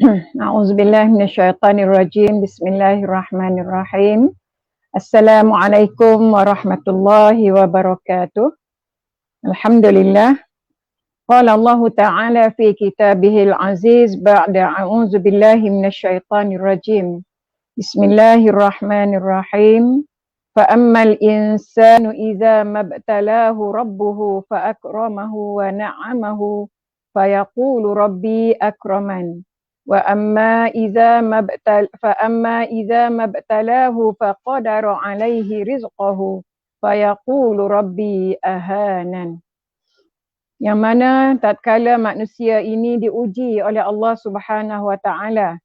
A'udzubillahi minasyaitonirrajim. Bismillahirrahmanirrahim. Assalamualaikum warahmatullahi wabarakatuh. Alhamdulillah. Qala Allah Ta'ala fi kitabihil aziz ba'da a'udzubillahi minasyaitonirrajim. Bismillahirrahmanirrahim. Fa'ammal insanu idza mabtalahu rabbuhu fa'akramahu wa na'amahu fayaqulu rabbi akraman. وأما إذا ما ابتلاه فقدر عليه رزقه فيقول ربي أهانن. Yang mana tatkala manusia ini diuji oleh Allah Subhanahu wa taala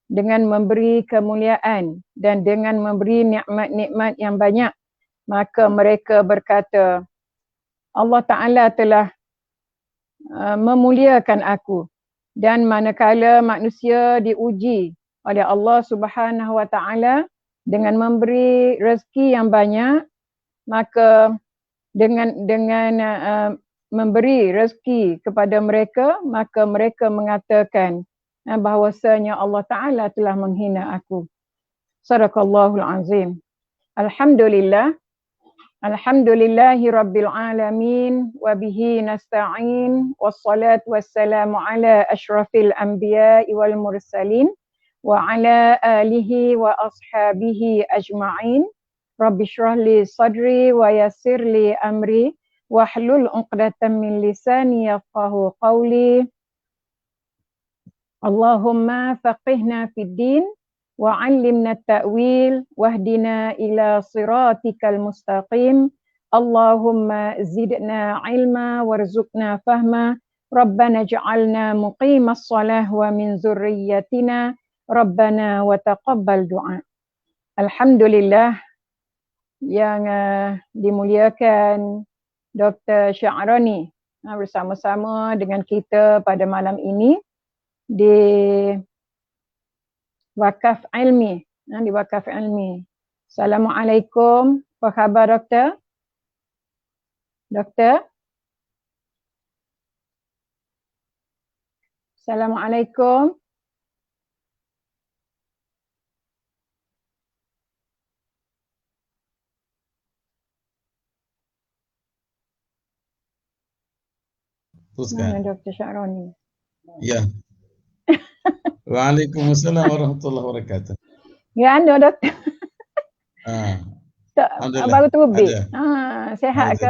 dengan memberi kemuliaan dan dengan memberi nikmat-nikmat yang banyak, maka mereka berkata, Allah Taala telah memuliakan aku. Dan manakala manusia diuji oleh Allah Subhanahu wa taala dengan memberi rezeki yang banyak, maka dengan memberi rezeki kepada mereka, maka mereka mengatakan bahawasanya Allah Taala telah menghina aku. Sadaqallahul azim. Alhamdulillah. Alhamdulillahi Rabbil Alamin wa bihi nasta'in wassalatu wassalamu ala ashrafil anbiya'i wal mursalin wa ala alihi wa ashabihi ajma'in. Rabbi shrah li sadri wa yassir li amri wahlul 'uqdatam min lisani yafqahu qawli. Allahumma faqihna fid din wa 'allimna at-ta'wil wahdina ila siratikal mustaqim. Allahumma zidna ilma warzuqna fahma. Rabbana ij'alna muqimas shalah wa min dzurriyyatina Rabbana wa taqabbal du'a. Alhamdulillah yang dimuliakan Dr. Sya'rani bersama-sama dengan kita pada malam ini di Wakaf Ilmi, di Wakaf Ilmi. Assalamualaikum. Apa khabar doktor? Doktor? Assalamualaikum. Teruskan. Dr. Sya'rani. Ya. Waalaikumsalam warahmatullahi wabarakatuh. Ya, anda doktor. Alhamdulillah. Baru terbit. Sehat ke?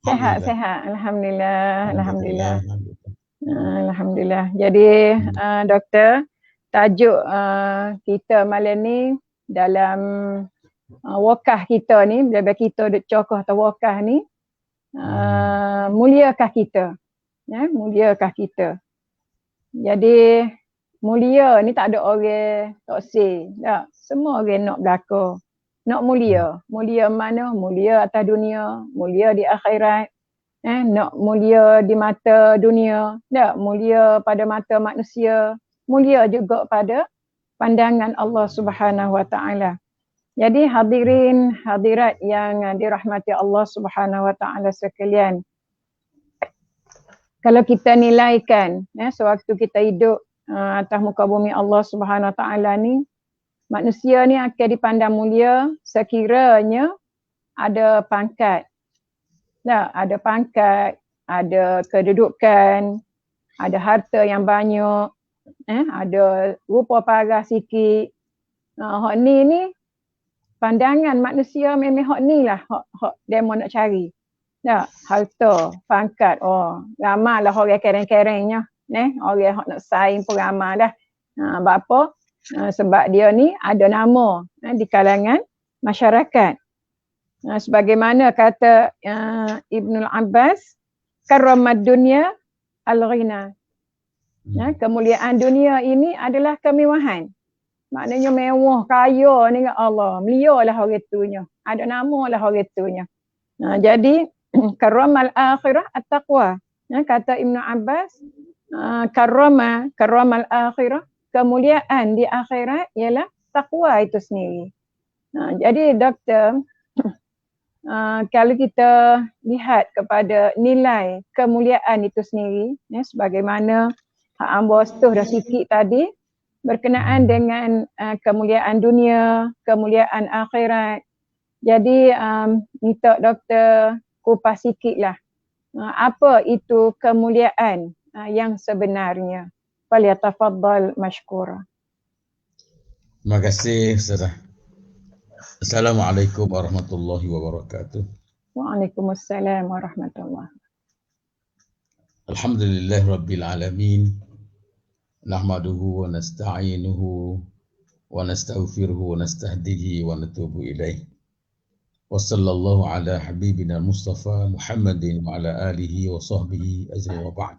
Sehat. Alhamdulillah. Alhamdulillah. Jadi doktor, tajuk kita malam ni dalam wakaf kita ni, bila kita duk cokoh atau wakaf ni, muliakah kita? Muliakah kita? Jadi mulia ni tak ada orang tak say. Tak. Semua orang nak belaka. Nak mulia. Mulia mana? Mulia atas dunia. Mulia di akhirat. Nak mulia di mata dunia. Tak. Mulia pada mata manusia. Mulia juga pada pandangan Allah Subhanahu wa taala. Jadi hadirin hadirat yang dirahmati Allah Subhanahu wa taala sekalian. Kalau kita nilaikan sewaktu kita hidup atas muka bumi Allah Subhanahu wa taala ni, manusia ni akan dipandang mulia sekiranya ada pangkat. Ada pangkat, ada kedudukan, ada harta yang banyak, ada rupa parah sikit. Hak ni pandangan manusia memang hak ni lah hak demo nak cari. Harta, pangkat, ramai lah orang kereng-kerengnya. Orang hak nak saing pun ramai dah. Apa? Sebab dia ni ada nama di kalangan masyarakat. Sebagaimana kata Ibnul Abbas, karramad dunya al-ghina. Kemuliaan dunia ini adalah kemewahan. Maknanya mewah, kaya ni Allah. Melia lah orang tunya. Ada nama lah orang tunya. Jadi karramal akhirah at-taqwa. Kata Ibnu Abbas, karramal akhirah, kemuliaan di akhirat ialah takwa itu sendiri. Jadi doktor, kalau kita lihat kepada nilai kemuliaan itu sendiri, sebagaimana hak ambo setuh dah sikit tadi berkenaan dengan kemuliaan dunia, kemuliaan akhirat. Jadi minta doktor kupas sikitlah apa itu kemuliaan yang sebenarnya. Falyatafaddal mashkura. Terima kasih, Ustazah. Assalamualaikum warahmatullahi wabarakatuh. Waalaikumsalam warahmatullahi wabarakatuh. Alhamdulillah Rabbil Alamin. Nahmaduhu wa nasta'inuhu wa nastaghfiruhu wa nastahdihi wa natubu ilaih. Wa sallallahu ala habibina Mustafa Muhammadin wa ala alihi wa sahbihi ajma'in wa ba'd.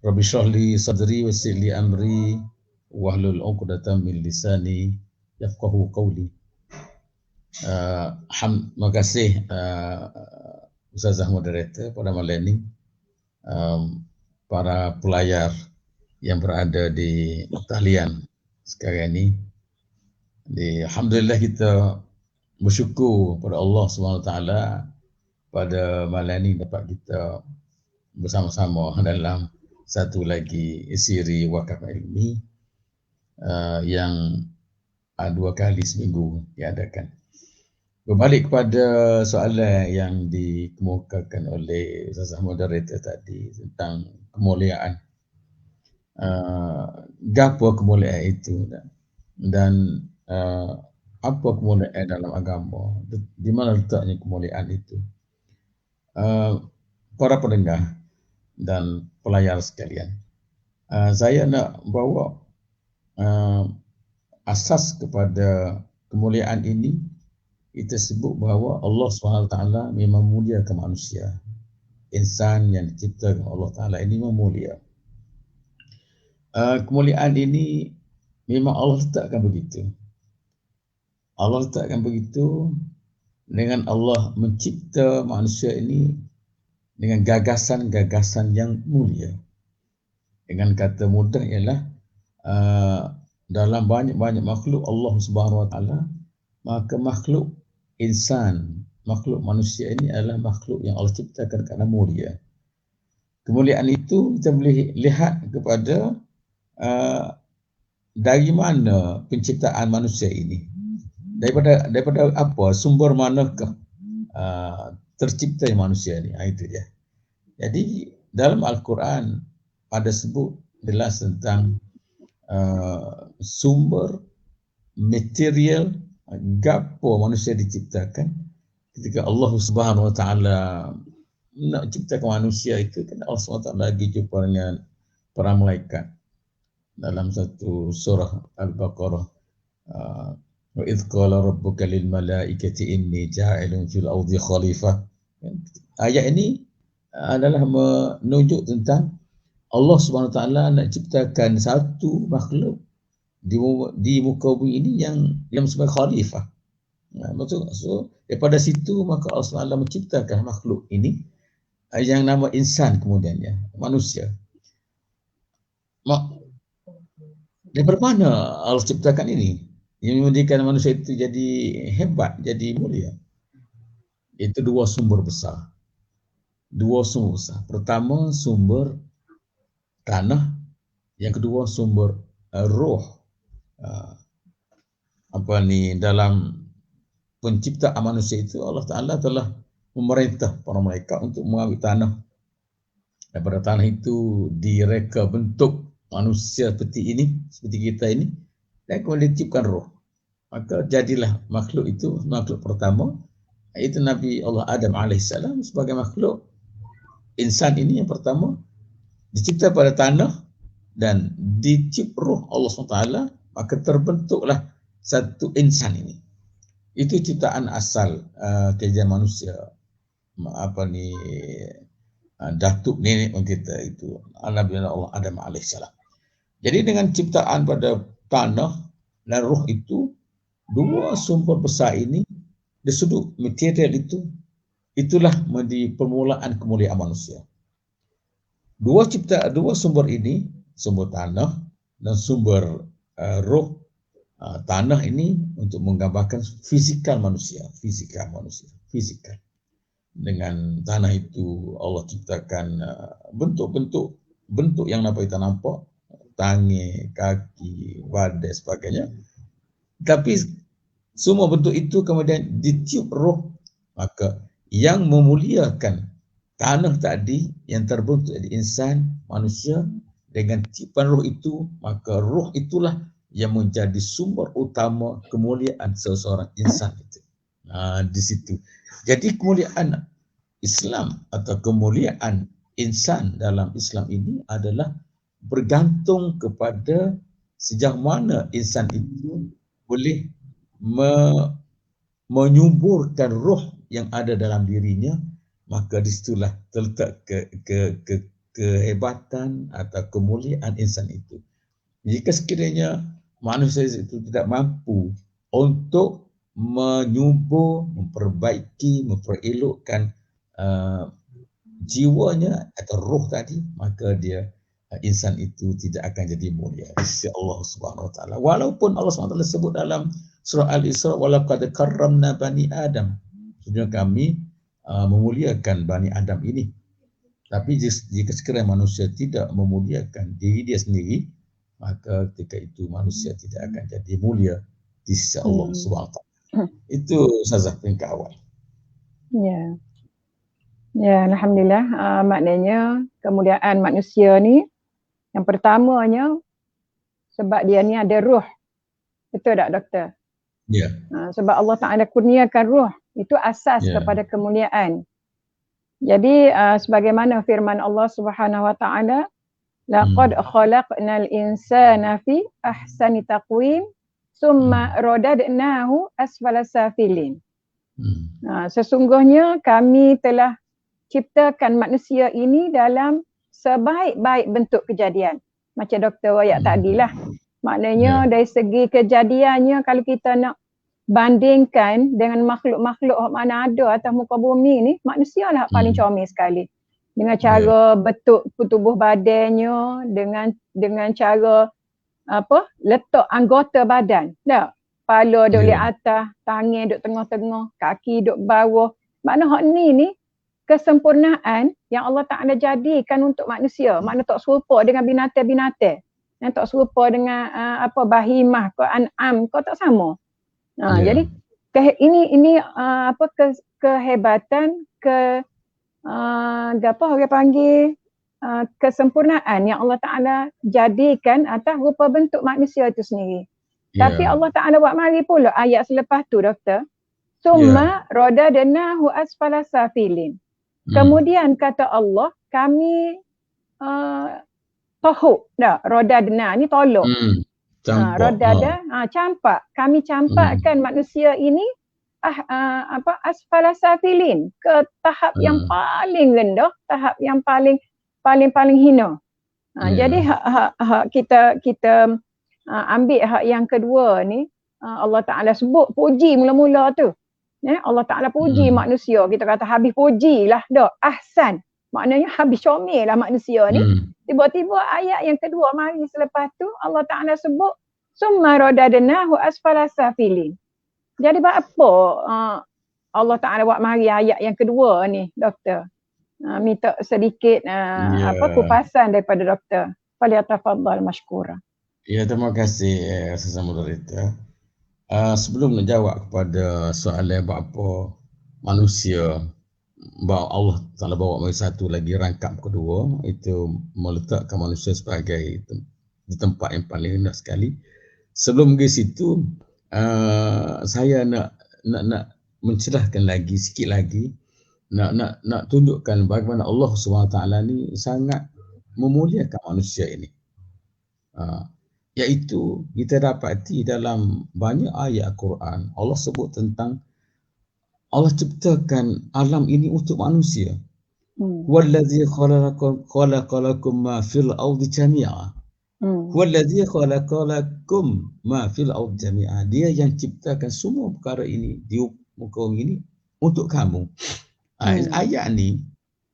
Rabbi shrah li sadri wa yassir li amri wahlul 'uqdatam min lisani yafqahu qawli. Terima kasih Ustazah moderator pada malam ini, para pelayar yang berada di talian sekarang ini. Alhamdulillah kita bersyukur pada Allah SWT pada malam ini dapat kita bersama-sama dalam satu lagi siri wakaf ilmi yang 2 kali seminggu diadakan. Berbalik kepada soalan yang dikemukakan oleh Ustazah moderator tadi tentang kemuliaan. Gapo kemuliaan itu dan apa kemuliaan dalam agama? Di mana letaknya kemuliaan itu? Para pendengar dan pelayar sekalian, saya nak bawa asas kepada kemuliaan ini. Kita sebut bahawa Allah SWT memang mulia ke manusia. Insan yang diciptakan Allah Ta'ala ini memang mulia. Kemuliaan ini memang Allah letakkan begitu. Allah letakkan begitu dengan Allah mencipta manusia ini dengan gagasan-gagasan yang mulia. Dengan kata mudah ialah dalam banyak-banyak makhluk Allah Subhanahu Wa Ta'ala, maka makhluk insan, makhluk manusia ini adalah makhluk yang Allah ciptakan kerana mulia. Kemuliaan itu kita boleh lihat kepada dari mana penciptaan manusia ini. Daripada apa, sumber manakah tercipta manusia ini. Itu dia. Jadi dalam Al-Quran ada sebut jelas tentang sumber material gapo manusia diciptakan. Ketika Allah Subhanahu Wa Ta'ala nak ciptakan manusia itu, kan Allah SWT lagi jumpa dengan para malaikat dalam satu surah Al-Baqarah. Wa idh qala rabbuka lil malaikati inni ja'ilun fil ardi khalifah. Ayat ini adalah menunjuk tentang Allah Subhanahu Wa Ta'ala nak ciptakan satu makhluk di muka bumi ini yang sebagai khalifah. Betul. So daripada situ maka Allah SWT menciptakan makhluk ini yang nama insan, kemudiannya manusia. Daripada mana Allah ciptakan ini yang menjadikan manusia itu jadi hebat, jadi mulia? Itu dua sumber besar. Pertama sumber tanah, yang kedua sumber roh. Dalam penciptaan manusia itu Allah Ta'ala telah memerintah para malaikat untuk mengambil tanah. Daripada tanah itu direka bentuk manusia seperti ini, seperti kita ini, dan kemudian diciptakan roh. Maka jadilah makhluk itu, makhluk pertama, iaitu Nabi Allah Adam AS sebagai makhluk insan ini yang pertama, dicipta pada tanah dan dicipta roh Allah SWT, maka terbentuklah satu insan ini. Itu ciptaan asal kejadian manusia. Datuk nenek kita itu Nabi Allah Adam AS. Jadi dengan ciptaan pada tanah dan roh itu, dua sumber besar ini, dari sudut material itu, itulah menjadi permulaan kemuliaan manusia. Dua sumber ini, sumber tanah dan sumber roh. Tanah ini untuk menggambarkan fizikal manusia. Dengan tanah itu Allah ciptakan bentuk-bentuk bentuk yang dapat kita nampak, tangan, kaki, badan, sebagainya. Tapi semua bentuk itu kemudian ditiup roh, maka yang memuliakan tanah tadi yang terbentuk dari insan, manusia, dengan tiupan roh itu, maka roh itulah yang menjadi sumber utama kemuliaan seseorang insan itu. Di situ. Jadi kemuliaan Islam atau kemuliaan insan dalam Islam ini adalah bergantung kepada sejauh mana insan itu boleh menyuburkan roh yang ada dalam dirinya, maka disitulah terletak kehebatan atau kemuliaan insan itu. Jika sekiranya manusia itu tidak mampu untuk menyubur, memperbaiki, memperelokkan jiwanya atau roh tadi, maka dia insan itu tidak akan jadi mulia di sisi Allah Subhanahu Wa Taala. Walaupun Allah Subhanahu Wa Taala sebut dalam surah Al-Isra, walaqad karramna bani Adam, sebenarnya kami memuliakan bani Adam ini. Tapi jika sekiranya manusia tidak memuliakan diri dia sendiri, maka ketika itu manusia tidak akan jadi mulia di sisi Allah Subhanahu Wa Taala. Itu saja peringkat awal. Ya. Ya, alhamdulillah. Maknanya kemuliaan manusia ni yang pertamanya sebab dia ni ada ruh. Betul tak, doktor? Ya. Sebab Allah Ta'ala kurniakan ruh. Itu asas kepada kemuliaan. Jadi sebagaimana firman Allah Subhanahu Wa Ta'ala, laqad khalaqnal insana fi ahsani taqwim summa radadnahu asfala safilin. Sesungguhnya kami telah ciptakan manusia ini dalam sebaik-baik bentuk kejadian. Macam doktor ayat tadilah. Maknanya dari segi kejadiannya, kalau kita nak bandingkan dengan makhluk-makhluk mana ada atas muka bumi ni, manusia lah paling comel sekali. Dengan cara bentuk tubuh badannya, dengan cara letak anggota badan. Tak? Kepala duduk di atas, tangan duduk tengah-tengah, kaki duduk bawah. Makna hak ni kesempurnaan yang Allah Ta'ala jadikan untuk manusia. Makna tak serupa dengan binatang-binatang. Yang tak serupa dengan bahimah ke an'am ke tak sama. Jadi ini kehebatan apa orang panggil kesempurnaan yang Allah Ta'ala jadikan atas rupa bentuk manusia itu sendiri. Tapi Allah Ta'ala buat mari pula ayat selepas tu, doktor. Summa radadnahu asfala safilin. Kemudian kata Allah, kami tahuk dah, radadna ni tolong. Radada campak. Kami campakkan manusia ini asfala safilin, ke tahap yang paling rendah, tahap yang paling hina. Jadi hak kita ambil hak yang kedua ni, Allah Ta'ala sebut puji mula-mula tu. Allah Ta'ala puji manusia, kita kata habis puji lah dah, ahsan. Maknanya habis comel lah manusia ni. Tiba-tiba ayat yang kedua mari selepas tu Allah Ta'ala sebut summa radadnahu asfala safilin. Jadi apa Allah Ta'ala buat mari ayat yang kedua ni, doktor? Minta sedikit kupasan daripada doktor. Falyatafaddal mashkura. Ya, terima kasih Ustazah Moderator. Sebelum menjawab kepada soalan apa manusia bahawa Allah Ta'ala bawa mari satu lagi rangkap kedua, itu meletakkan manusia sebagai di tempat yang paling rendah sekali. Sebelum ke situ, saya nak mencerahkan lagi sikit lagi, nak tunjukkan bagaimana Allah SWT ni sangat memuliakan manusia ini. Iaitu kita dapati dalam banyak ayat Al-Quran, Allah sebut tentang Allah ciptakan alam ini untuk manusia. Wallazi khalaqalakum ma fil ardi jami'a. Wallazi khalaqalakum ma fil ardi jami'a. Dia yang ciptakan semua perkara ini di muka bumi ini untuk kamu. Ayat ni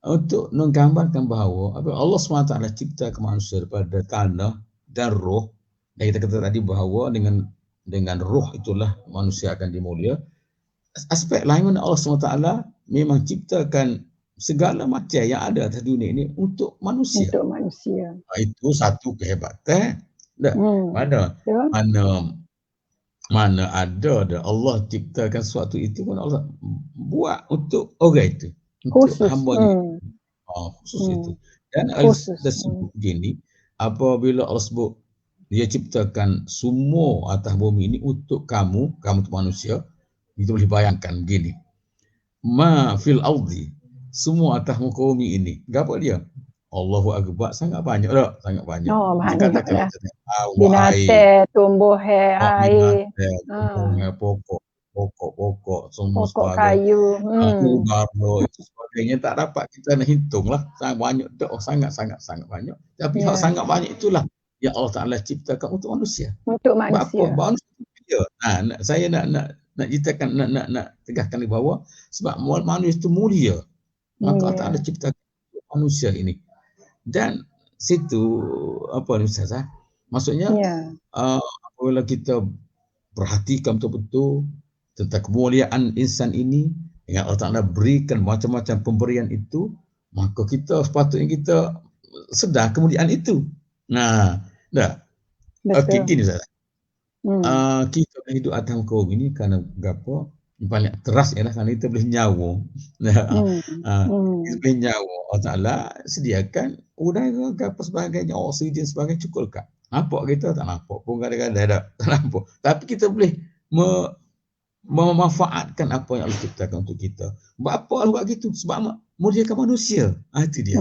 untuk menggambarkan bahawa Allah SWT ciptakan manusia daripada tanah dan roh. Dan kita kata tadi bahawa dengan roh itulah manusia akan dimulia. Aspek lain mana Allah SWT memang ciptakan segala macam yang ada atas dunia ini untuk manusia. Untuk manusia. Itu satu kehebatan. Mana Betul. mana ada Allah ciptakan sesuatu itu pun Allah buat untuk orang itu, untuk Khusus. hamba-Nya. Khusus itu. Dan Khusus. Allah sebut begini, apabila Allah sebut dia ciptakan semua atas bumi ini untuk kamu untuk manusia, kita boleh bayangkan begini. Ma fil ardi, semua atas muka bumi ini. Apa dia? Allahu Akbar, sangat banyak tak? Sangat banyak. Banyak lah. Air, binatang, tumbuhan, air, pokok, semua pokok sebagainya. kayu. Udara itu sebagainya tak dapat kita nak hitung lah. Sangat banyak, sangat banyak. Tapi hak sangat banyak itulah yang Allah Ta'ala ciptakan untuk manusia. Untuk manusia. Apa? Manusia. Saya nak ceritakan, nak tegakkan di bawah, sebab manusia itu mulia. Maka Allah Ta'ala ciptakan manusia ini. Dan situ apa ni Ustazah? Maksudnya apabila kita perhatikan betul-betul tentang kemuliaan insan ini, yang Allah Ta'ala berikan macam-macam pemberian itu, maka kita sepatutnya kita sedar kemuliaan itu. Okey, gini Ustazah. Kita hidup atas muka bumi ini kerana apa? Yang paling teras ialah kerana kita boleh nyawa. Kita boleh nyawa. Allah Ta'ala sediakan udara apa sebagainya, oksigen sebagainya, cukup tak? Nampak kita tak nampak pun kadang-kadang tak nampak. Tapi kita boleh memanfaatkan apa yang Allah ciptakan untuk kita. Buat apa Allah buat gitu? Sebab muliakan manusia. Itu dia.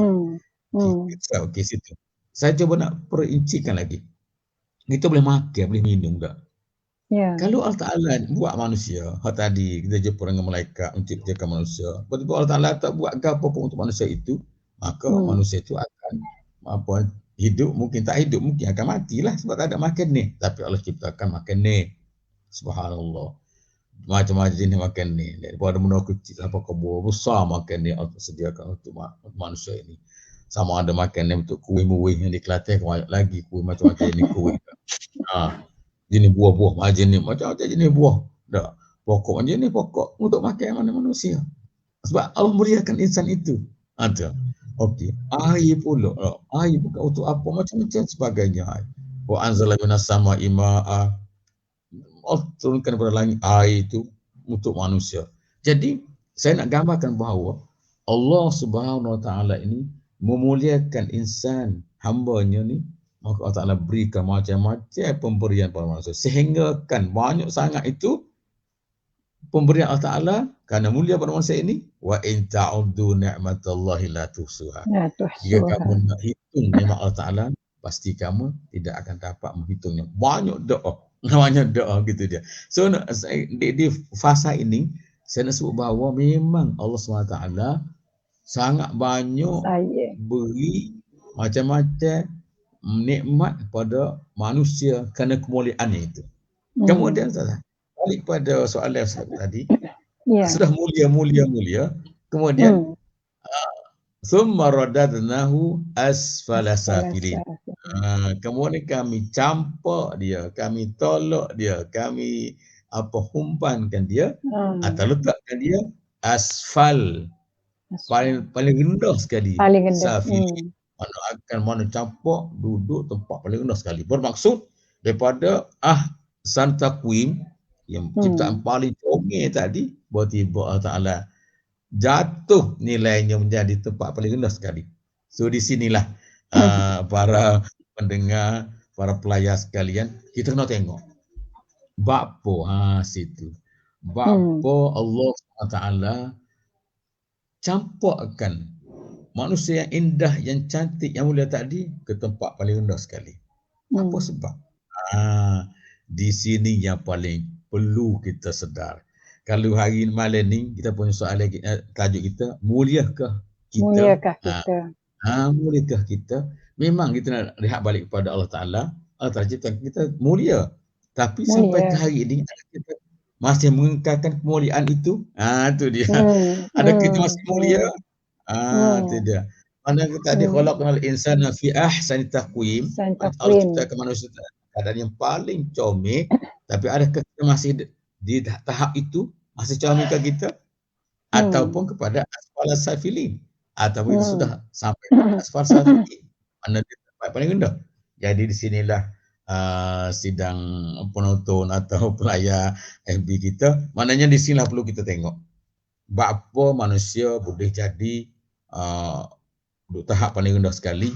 Okey, situ. Saya cuba nak perincikan lagi. Kita boleh makan, boleh minum tak? Kalau Allah Ta'ala buat manusia, tadi kita jumpa dengan malaikat untuk menciptakan manusia. Betul Allah Ta'ala tak buat apa pun untuk manusia itu, maka manusia itu akan hidup, mungkin tak hidup, mungkin akan matilah sebab tak ada makan ni. Tapi Allah ciptakan makan ni. Subhanallah. Macam-macam jenis makan ni. Daripada benda kecil sampai ke buah besar makan ni Allah sediakan untuk manusia ini. Sama ada makan ni untuk kuih-muih yang di Kelantan, banyak lagi kuih macam-macam jenis kuih. Jenis buah-buah macam-macam jenis buah. Pokok jenis pokok untuk makan manusia. Sebab Allah muliakan insan itu. Ada. Okey. Air pula. Air bukan untuk apa, macam-macam sebagainya. Wa anzala minas sama'i ma'a. Allah turunkan daripada langit air itu untuk manusia. Jadi, saya nak gambarkan bahawa Allah Subhanahu Wa Ta'ala ini memuliakan insan, hamba-Nya ni, maka Allah Ta'ala berikan macam-macam pemberian pada manusia. Sehingga kan banyak sangat itu pemberian Allah Ta'ala kerana mulia pada manusia ini. Wa in ta'uddu ni'matallahi la tuhsuha. Jika kamu nak hitung nikmat Allah Ta'ala, pasti kamu tidak akan dapat menghitungnya. Banyak doa gitu dia. So di fasa ini saya nak sebut bahawa memang Allah SWT sangat banyak beri macam-macam nikmat kepada manusia kerana kemuliaannya itu. Kemudian balik pada soalan tadi, sudah mulia, kemudian summa radadnahu asfala safilin. Kemudian kami campak dia, kami tolak dia, kami humpankan dia atau letakkan dia asfal, paling rendah sekali. Safilin. Mana campak duduk tempat paling rendah sekali. Bermaksud daripada ahsan taqwim, yang ciptaan paling comel tadi, tiba-tiba Allah Ta'ala jatuh nilainya menjadi tempat paling rendah sekali. So di sinilah para pendengar, para pelayar sekalian, kita kena tengok bapa situ. Bapa Allah Ta'ala campakkan manusia yang indah, yang cantik, yang mulia tadi ke tempat paling rendah sekali. Apa sebab? Di sini yang paling perlu kita sedar. Kalau hari malam ni kita punya soalan tajuk kita, muliakah kita? Muliakah kita? Memang kita nak lihat balik kepada Allah Ta'ala. Allah Ta'ala ciptakan kita mulia. Tapi sampai ke hari ini kita masih mengekalkan kemuliaan itu. Itu dia. Ada kita masih mulia. Itu dia. Mana kita tadi khalaqnal insana fi ahsani taqwim. Allah ciptakan manusia keadaan yang paling comel. Tapi adakah kita masih di tahap itu? Masih comel ke kita? ataupun kepada asfal safilin, ataupun itu sudah sampai ke asfal safilin, mana dia tempat paling rendah. Jadi di sinilah sidang penonton atau pelayar FB kita, maknanya di sinilah perlu kita tengok bapa manusia boleh jadi tahap paling rendah sekali,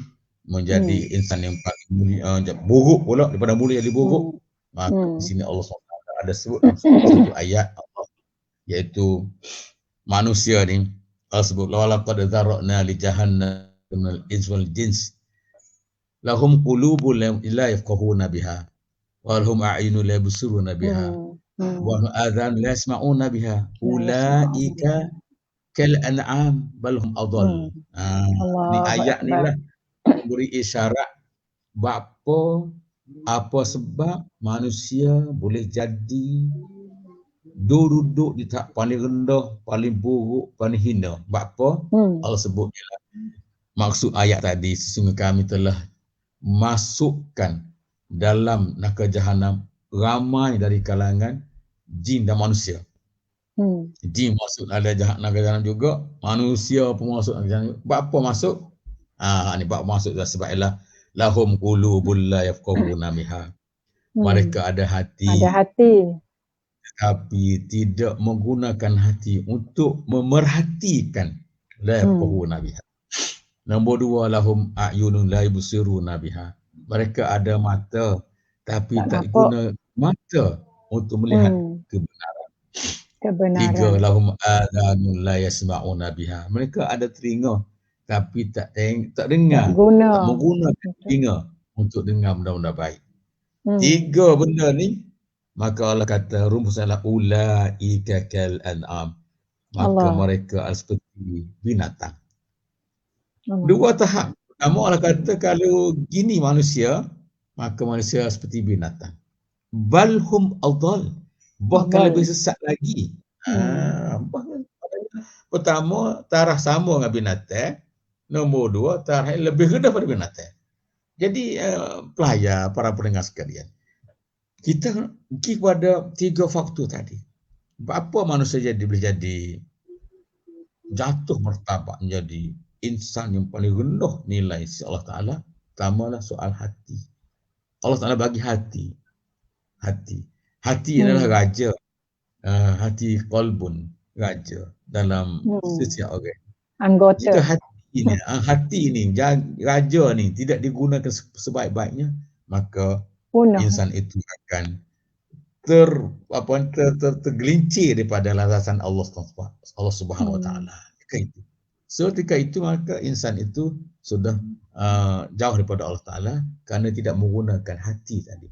menjadi insan yang paling mulia, buruk pula, daripada mulia jadi buruk. Maka di sini Allah SWT ada sebut dalam satu ayat Allah, iaitu manusia ni, Allah sebut laqad dzarra'na li jahannam minal insi wal jins lahum qulubun la yafqahuna biha wa lahum a'yunun la yubsiruna biha wa lahum adhanun la yasma'una biha ulaika kal an'am bal hum adall. Ni ayat ni lah beri isyarat apa sebab manusia boleh jadi duduk di tahap paling rendah, paling buruk, paling hina. Apa? Allah sebut maksud ayat tadi, sesungguhnya kami telah masukkan dalam neraka jahanam ramai dari kalangan jin dan manusia. Jin masuk ada neraka jahanam juga, manusia pun masuk neraka jahanam. Apa masuk? Ni bab masuk sebab ialah lahum qulubul la yafqahuna biha. Mereka ada hati. Tapi tidak menggunakan hati untuk memerhatikan la yafqahuna biha. Nombor 2, lahum a'yunun la yubsiruna biha. Mereka ada mata tapi tak guna mata untuk melihat kebenaran. 3, lahum adhanun la yasma'una biha. Mereka ada telinga tapi tak dengar, tak menggunakan telinga untuk dengar benda-benda baik. 3 benda ni, maka Allah kata rumusnya ulaika kal an'am. Maka mereka seperti binatang. 2 tahap. Pertama Allah kata kalau gini manusia, maka manusia seperti binatang. Balhum adall. Bahkan lebih sesat lagi. Pertama, taraf sama dengan binatang. Nombor 2, taraf lebih rendah pada binatang. Jadi pelayar, para pendengar sekalian, kita pergi pada 3 faktor tadi. Apa manusia boleh jadi jatuh martabat menjadi insan yang paling rendah nilai si Allah Ta'ala? Pertamalah soal hati. Allah Ta'ala bagi hati. Hati adalah raja. Hati qalbun, raja dalam setiap orang. Anggota. Jika hati ini, raja ni tidak digunakan sebaik-baiknya, maka insan itu akan tergelincir daripada landasan Allah Subhanahu Wa Taala. Ketika itu maka insan itu sudah jauh daripada Allah Taala kerana tidak menggunakan hati tadi.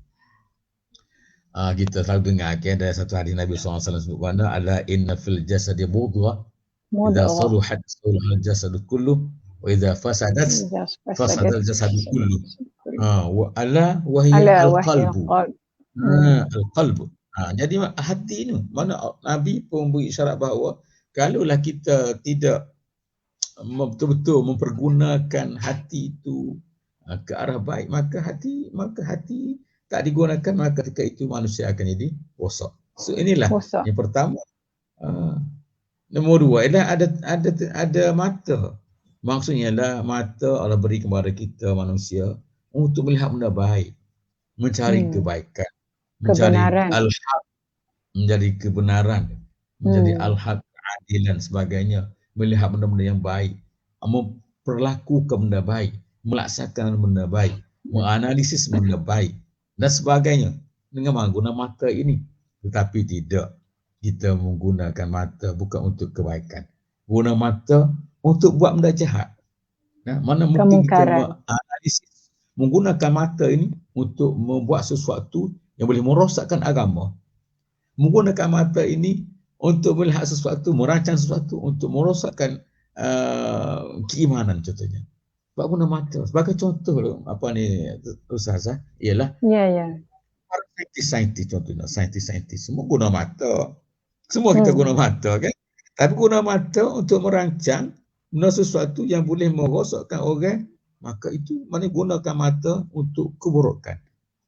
Kita selalu dengar ada satu hadis Nabi SAW sebut mana ala inna fil jasadi mudghah idza saluhat saluhal jasadu kullu wa idza fasadat fasadal jasadu kullu. Wa ala wa hiya al-qalbu. Al-qalbu. Jadi hati ni, mana Nabi pun beri isyarat bahawa kalaulah kita tidak betul-betul mempergunakan hati itu ke arah baik, maka hati tak digunakan, maka ketika itu manusia akan jadi rosak. So inilah yang pertama. Nombor 2 ialah ada mata. Maksudnya adalah mata Allah beri kepada kita manusia untuk melihat benda baik, mencari kebaikan, mencari al-haq, menjadi kebenaran, menjadi al-haq, keadilan sebagainya, melihat benda-benda yang baik, memperlakukan benda baik, melaksanakan benda baik, menganalisis benda baik dan sebagainya dengan menggunakan mata ini. Tetapi tidak, kita menggunakan mata bukan untuk kebaikan, guna mata untuk buat benda jahat. Mana mungkin kita menganalisis, menggunakan mata ini untuk membuat sesuatu yang boleh merosakkan agama, menggunakan mata ini untuk melihat sesuatu, merancang sesuatu untuk merosakkan keimanan contohnya. Sebab guna mata. Sebagai contoh Ustazah, ialah para saintis contohnya, saintis semua guna mata. Semua kita guna mata kan. Tapi guna mata untuk merancang sesuatu yang boleh merosakkan orang, maka itu mana gunakan mata untuk keburukan.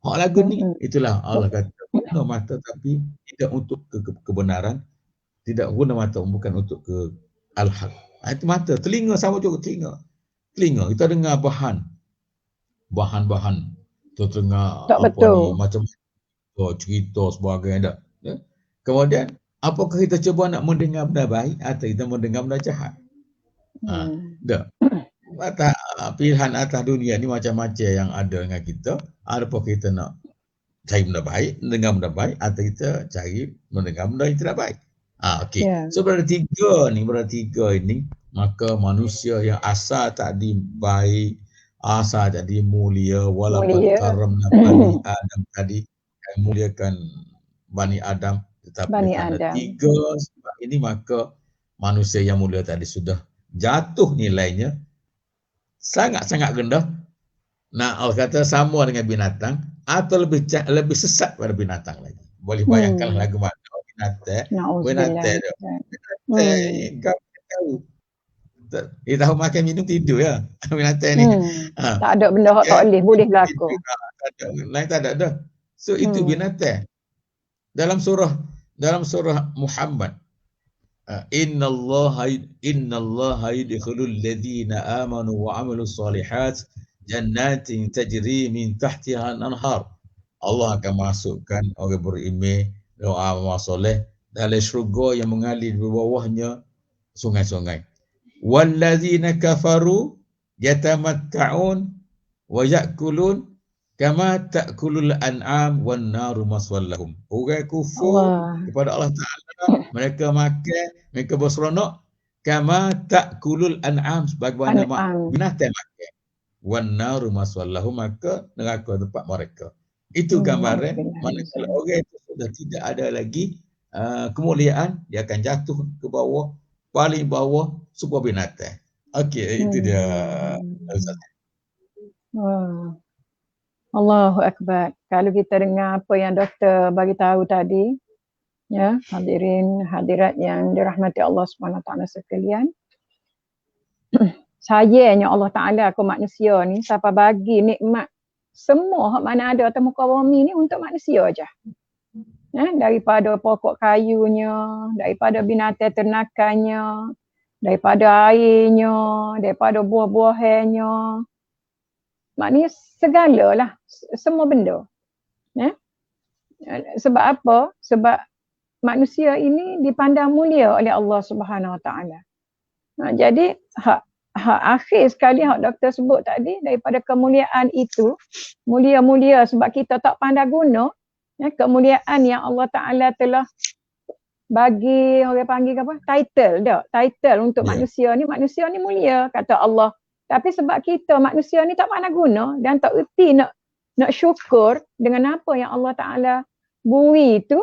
Hak lagu ni, itulah Allah kata guna mata tapi tidak untuk kebenaran, tidak guna mata bukan untuk ke al-haq. Itu mata, telinga sama juga telinga. Telinga kita dengar bahan-bahan, kita dengar Tak apa ni betul. macam cerita sebagainya dah. Ya. Kemudian apakah kita cuba nak mendengar benda baik atau kita mendengar benda jahat? Dah. Pilihan atas dunia ni macam-macam yang ada dengan kita. Adakah kita nak cari benda baik, mendengar benda baik, atau kita cari mendengar benda yang tidak baik. Okey. Ya. So berada tiga ini, maka manusia yang asal tadi baik, asal tadi mulia, walaupun Mulia. karamna Bani Adam tadi, yang muliakan Bani Adam, tetapi Bani kerana Adam. tiga sebab ini maka manusia yang mulia tadi sudah jatuh nilainya sangat-sangat rendah. Nah, Allah kata sama dengan binatang atau lebih sesat pada binatang lagi. Boleh bayangkan lagu mana binatang kau tahu. Dia tahu makan minum tidur ya. Binatang ni. Tak ada benda hak tak boleh berlaku. Lain tak ada dah. So itu binatang. Dalam surah Muhammad, innallaha yudkhilul ladzina amanu wa amilus solihat jannatin tajri min tahtiha al-anhar. Allah akan masukkan orang beriman, doa amal soleh dalam syurga yang mengalir di bawahnya sungai-sungai. Walladzina kafaru yatamatta'un wa ya'kulun kama ta'kulul an'am wan naru maswallahum. Orang kufur kepada Allah Ta'ala, mereka makan, mereka berseronok kama ta'kulul an'am, sebagaimana binatang makan. Wan naru maswallahu, maka neraka tempat mereka. Itu gambaran manakala orang itu sudah tidak ada lagi kemuliaan, dia akan jatuh ke bawah, paling bawah sebuah binatang. Okey, itu dia. Allahu Akbar. Kalau kita dengar apa yang doktor bagi tahu tadi, ya, hadirin hadirat yang dirahmati Allah SWT sekalian. Sayangnya Allah Ta'ala ke manusia ni sampai bagi nikmat semua hak mana ada atas muka bumi ni untuk manusia aja. Daripada pokok kayunya, daripada binatang ternakannya, daripada airnya, daripada buah-buahannya. Maknanya segalalah, semua benda. Sebab apa? Sebab manusia ini dipandang mulia oleh Allah Subhanahu Wa Ta'ala. Jadi hak akhir sekali hak doktor sebut tadi, daripada kemuliaan itu, mulia-mulia sebab kita tak pandai guna, kemuliaan yang Allah Ta'ala telah bagi, orang panggil apa? Title untuk manusia ni mulia, kata Allah. Tapi sebab kita manusia ni tak pandai guna dan tak erti nak syukur dengan apa yang Allah Ta'ala beri itu,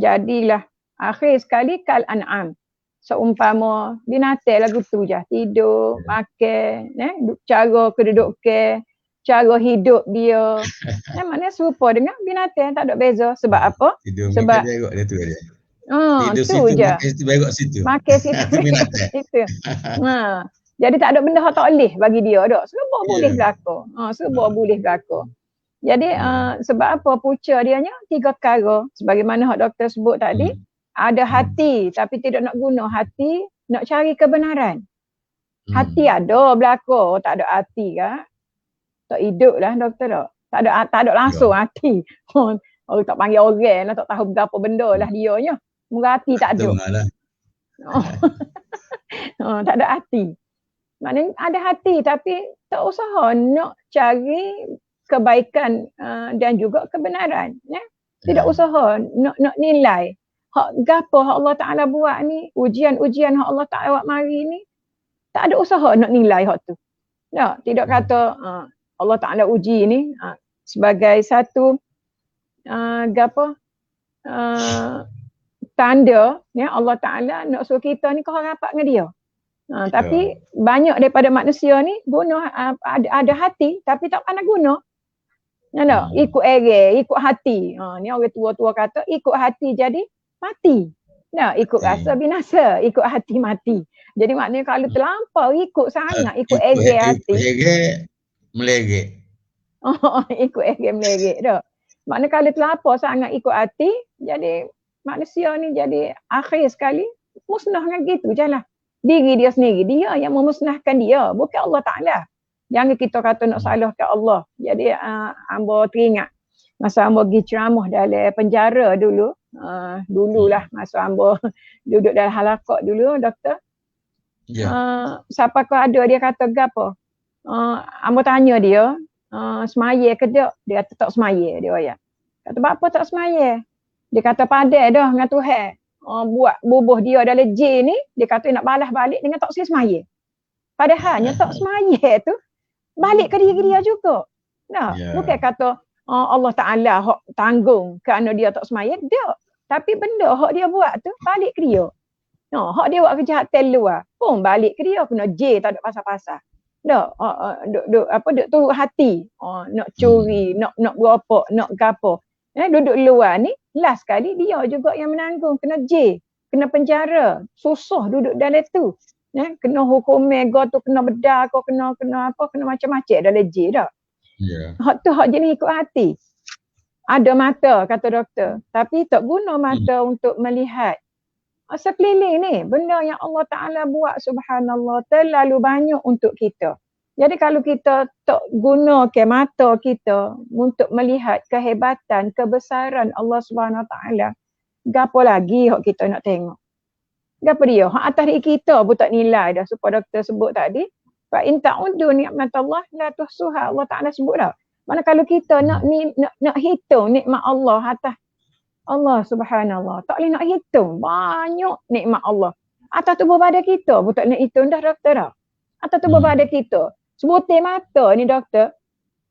jadilah akhir sekali kal an'am. Seumpama binatang lagu tu je, tidur, makan, cara kedudukan, cara hidup dia. Maknanya serupa dengan binatang, tak ada beza. Sebab apa? Tidur, sebab makan dia tu dia. Tidur situ je. Makan situ, berok situ. Makan situ. Itu. Jadi tak ada benda yang tak boleh bagi dia dak. Serba boleh berlaku. Serba boleh berlaku. Jadi sebab apa punca dia nya 3 perkara sebagaimana hak doktor sebut tadi. Ada hati tapi tidak nak guna hati nak cari kebenaran. Hati ada berlaku, tak ada hati kan. Tak hidup lah doktor tak. Tak ada langsung hati. Orang tak panggil orang lah, tak tahu berapa benda lah dia nya. Murah hati tak ada. Tak ada hati. Maknanya ada hati tapi tak usaha nak cari kebaikan dan juga kebenaran. Tidak usaha nak nilai. Hak gapo hak Allah Ta'ala buat ni, ujian-ujian hak Allah Ta'ala buat mari ni, tak ada usaha nak nilai hak tu. Tidak kata Allah Ta'ala uji ni sebagai satu tanda Allah Ta'ala nak suruh kita ni kau rapat dengan dia. Tapi banyak daripada manusia ni guna ada hati tapi tak pandai guna. Ikut ego, ikut hati. Ni orang tua-tua kata ikut hati jadi mati. Ikut rasa binasa, ikut hati mati. Jadi maknanya kalau terlampau ikut sangat, ikut ego hati. Ikut ego melegek. Ikut ego melegek dah. Maknanya kalau terlampau sangat ikut hati, jadi manusia ni jadi akhir sekali musnah dengan gitu je lah. Diri dia sendiri, dia yang memusnahkan dia, bukan Allah Ta'ala. Jangan kita kata nak salahkan Allah. Jadi hamba teringat masa hamba pergi ceramah dalam penjara dulu. Dululah masa hamba duduk dalam halakak dulu, doktor. Siapa kau ada, dia kata gapo? Hamba tanya dia, semaya ke tak? Dia kata tak semaya, dia kata. Kata apa tak semaya? Dia kata padai dah dengan Tuhan. Buat bubuh dia dalam J ni, dia kata nak balas balik dengan tak semaya. Padahalnya tak semaya tu balik ke diri dia juga. Bukan kata Allah Ta'ala hak tanggung kerana dia tak semaya, tak. Tapi benda hak dia buat tu balik ke dia. Hak dia buat kejahatan luar pun balik ke dia, kena J, tak ada pasal-pasal. Duk turut hati. Nak curi, nak beropok, nak gapo. Duduk luar ni, last kali dia juga yang menanggung, kena J, kena penjara, susah duduk dalam tu. Kena hukum mega tu, kena bedah kau, kena apa, kena macam-macam dalam J dah. Hak tu hak jenis ikut hati. Ada mata kata doktor, tapi tak guna mata untuk melihat sekeliling ni. Benda yang Allah Ta'ala buat, subhanallah, terlalu banyak untuk kita. Jadi kalau kita tak gunakan mata kita untuk melihat kehebatan, kebesaran Allah Subhanahu Wa Ta'ala, gapo lagi hak kita nak tengok? Gapo dia? Hak atas diri kita pun tak nilai dah. Supaya doktor sebut tadi, fa in ta'uddu ni'matallah la tuhsuha, Allah Ta'ala sebut dah. Mana kalau kita nak hitung nikmat Allah atas Allah Subhanallah, tak boleh nak hitung banyak nikmat Allah. Atas tubuh badan kita pun tak nak hitung dah, doktor dah. Atas tubuh badan kita. Sebutir mata ni, doktor,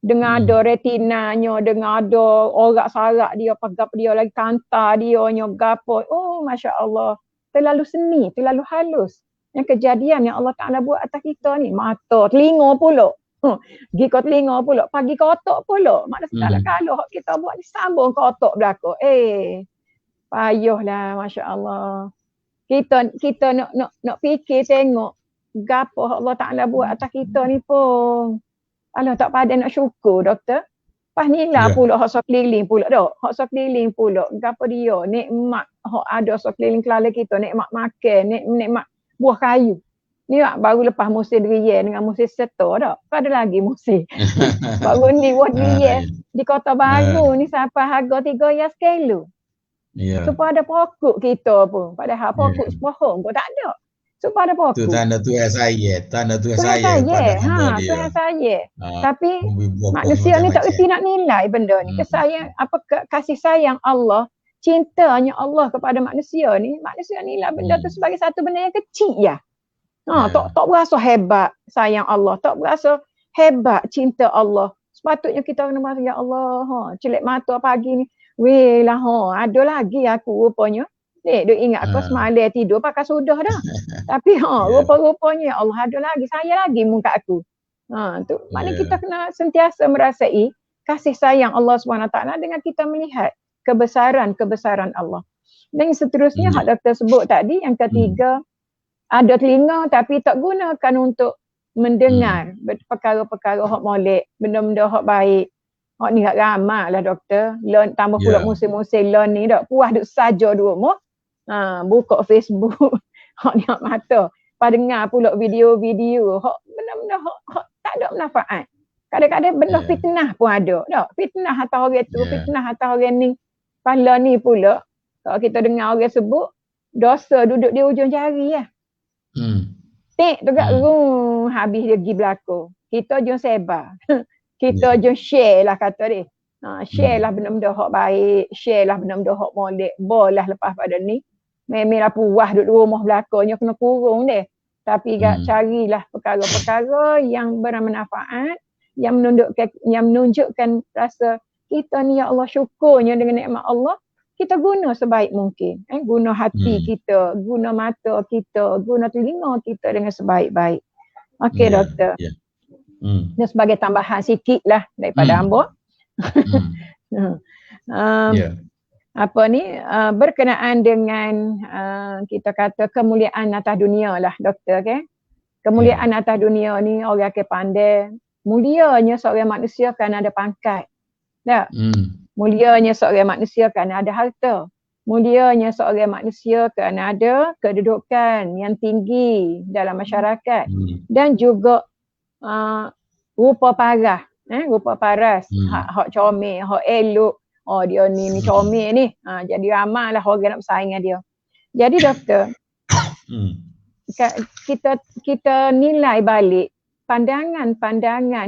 dengan ada retinanya, dengan ada orak-sarak dia, pagap dia lagi, kantar dia, gapo. Oh, Masya Allah. Terlalu seni, terlalu halus. Yang kejadian yang Allah Ta'ala buat atas kita ni. Mata, telinga pula. Pergi ke telinga pula, pagi ke otak pula. Maknanya kalau kita buat ni sambung ke otak belakang. Payahlah, Masya Allah. Kita nak fikir tengok gapo Allah Ta'ala buat atas kita ni pun. Alah, tak pada nak syukur, doktor. Pas nilai pula hak sekeliling pula dak. Hak sekeliling pula gapo dia, nikmat hak ada sekeliling kelala kita, nikmat makan, nikmat buah kayu. Ni baru lepas musim durian dengan musim setor dak. Ada lagi musim. Baru ni buat durian di Kota Baru ni sampai harga 3 ya sekilo. Supaya ada pokok kita pun. Padahal pokok sepohong pun tak ada. Supaya ada pokok. Tu tanda Tuhan saya. Tanda Tuhan saya. Tuhan saya. Tapi manusia ni tak reti nak nilai benda ni. Kasih sayang Allah, cintanya Allah kepada manusia ni nilai benda tu sebagai satu benda yang kecil ya. Tak berasa hebat sayang Allah, tak berasa hebat cinta Allah. Sepatutnya kita kena merasa, ya Allah, celik mata pagi ni, weh lah, ada lagi aku rupanya. Duk ingat aku semalam tidur pakai sudah dah. Tapi rupa-rupanya, ya Allah, ada lagi, saya lagi muka aku. Tu maknanya kita kena sentiasa merasai kasih sayang Allah SWT dengan kita melihat kebesaran Allah. Dan seterusnya hak doktor sebut tadi, yang ketiga, ada telinga tapi tak gunakan untuk mendengar perkara-perkara hak molek, benda-benda hak baik. Hak ni hak ramai lah, doktor. Learn, tambah pula musim-musim learn ni dak puas duk saja di rumah. Buka Facebook. Hak ni hak mata. Pas dengar pula video-video hak benda-benda hak tak ada manfaat. Kadang-kadang benda fitnah pun ada. Tak? Fitnah atas orang tu, fitnah atas orang ni. Pas learn ni pula, kalau kita dengar orang sebut, dosa duduk di ujung jari ya. Tik tu kat habis dia pergi belakang. Kita jom sebar. Kita jom share lah kata dia. Share lah benda-benda hak baik, share lah benda-benda hak molek. Bolah lepas pada ni. Memanglah puas duduk rumah belakangnya kena kurung deh. Tapi carilah perkara-perkara yang bermanfaat, yang menunjukkan rasa kita ni, ya Allah, syukurnya dengan nikmat Allah. Kita guna sebaik mungkin. Guna hati kita, guna mata kita, guna telinga kita dengan sebaik-baik. Okey, doktor. Ini sebagai tambahan sikit lah daripada hamba. Berkenaan dengan kita kata kemuliaan atas dunia lah, doktor. Okay? Kemuliaan atas dunia ni orang akan pandai. Mulianya seorang manusia kerana ada pangkat. Tak? Mulianya seorang manusia kerana ada harta. mulianya seorang manusia kerana ada kedudukan yang tinggi dalam masyarakat dan juga rupa paras, rupa paras, hak comel, hak elok. Oh dia ni comel ni. Jadi ramailah orang nak bersaing dengan dia. Jadi doktor, kita nilai balik pandangan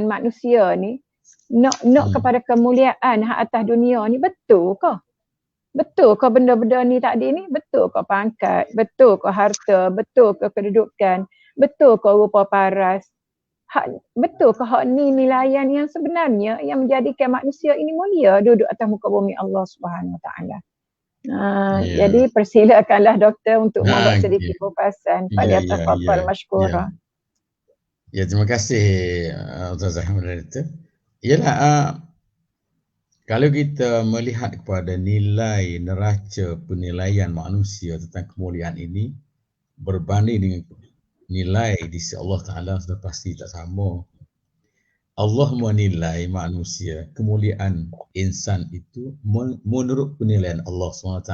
manusia ni nak kepada kemuliaan hak atas dunia ni betul ke? Betul ke benda-benda ni tadi ni? Betul ke pangkat? Betul ke harta? Betul ke kedudukan? Betul ke rupa paras? Betul ke hak ni nilaian yang sebenarnya yang menjadikan manusia ini mulia duduk atas muka bumi Allah Subhanahu Wa Taala. Jadi persilakanlah doktor untuk membuat sedikit kupasan pada tafadhal masykurah. Ya, terima kasih Ustazah Moderator. Ialah kalau kita melihat kepada nilai neraca penilaian manusia tentang kemuliaan ini berbanding dengan nilai di sisi Allah Ta'ala sudah pasti tak sama. Allah menilai manusia, kemuliaan insan itu menurut penilaian Allah SWT.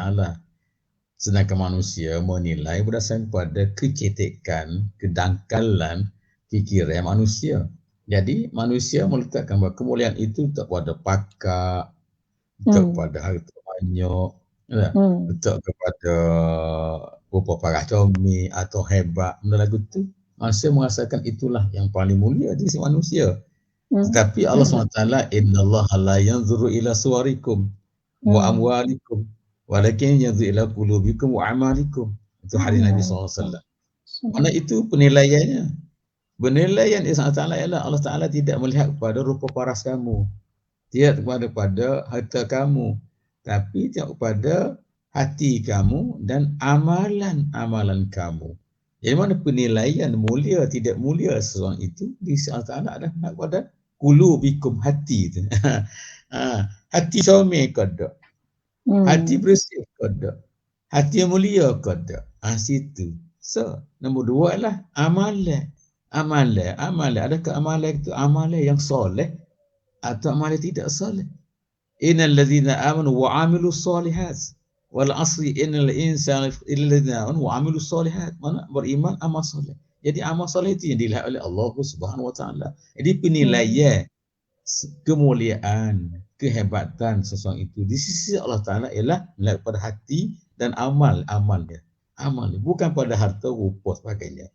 Sedangkan manusia menilai berdasarkan pada kecetikan, kedangkalan fikiran manusia. Jadi manusia meletakkan bahawa kemuliaan itu tak pada pakar, tak pada harta banyak, tak kepada rupa paras comel atau hebat. Benda lagu tu, manusia merasakan itulah yang paling mulia di sisi manusia. Tetapi Allah SWT, innallaha la yanzuru ila suwarikum wa amwalikum walakin yanzuru ila qulubikum wa amalikum. Itu hadis Nabi SAW. Mana itu penilaiannya? Penilaian Allah Ta'ala ialah Allah Ta'ala tidak melihat kepada rupa paras kamu, tidak kepada harta kamu, tapi tidak kepada hati kamu dan amalan-amalan kamu. Jadi mana penilaian mulia tidak mulia seseorang itu di sisi Allah Ta'ala adalah kepada qulubikum, hati tu. Hati comel ke tak? Hati bersih ke tak? Hati yang mulia ke tak? Situ. So, nombor dua adalah amalan. Amalan. Adakah amalan itu amalan yang soleh atau amalan tidak soleh? Innal ladzina amanu wa amilus solihat wal asri innal insana illal ladzina amanu wa amilus solihat. Mana beriman amal soleh. Jadi amal soleh itu yang dilihat oleh Allah Subhanahu Wa Taala. Jadi penilaian kemuliaan, kehebatan seseorang itu di sisi Allah Taala ialah melihat pada hati dan amalnya. Amal bukan pada harta, rupa sebagainya.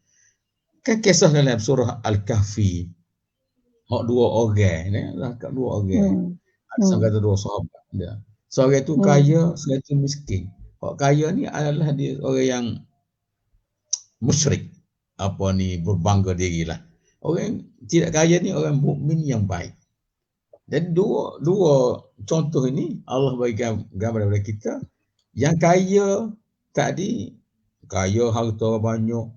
Kan kisah dalam surah Al-Kahfi, dua orang, dua orang. Ada kata dua sahabat dia. Seorang itu kaya, seorang itu miskin. Orang kaya ni adalah dia orang yang musyrik, berbangga dirilah. Orang tidak kaya ni orang mukmin yang baik. Jadi dua contoh ini Allah bagi gambar kepada kita. Yang kaya tadi, kaya harta banyak,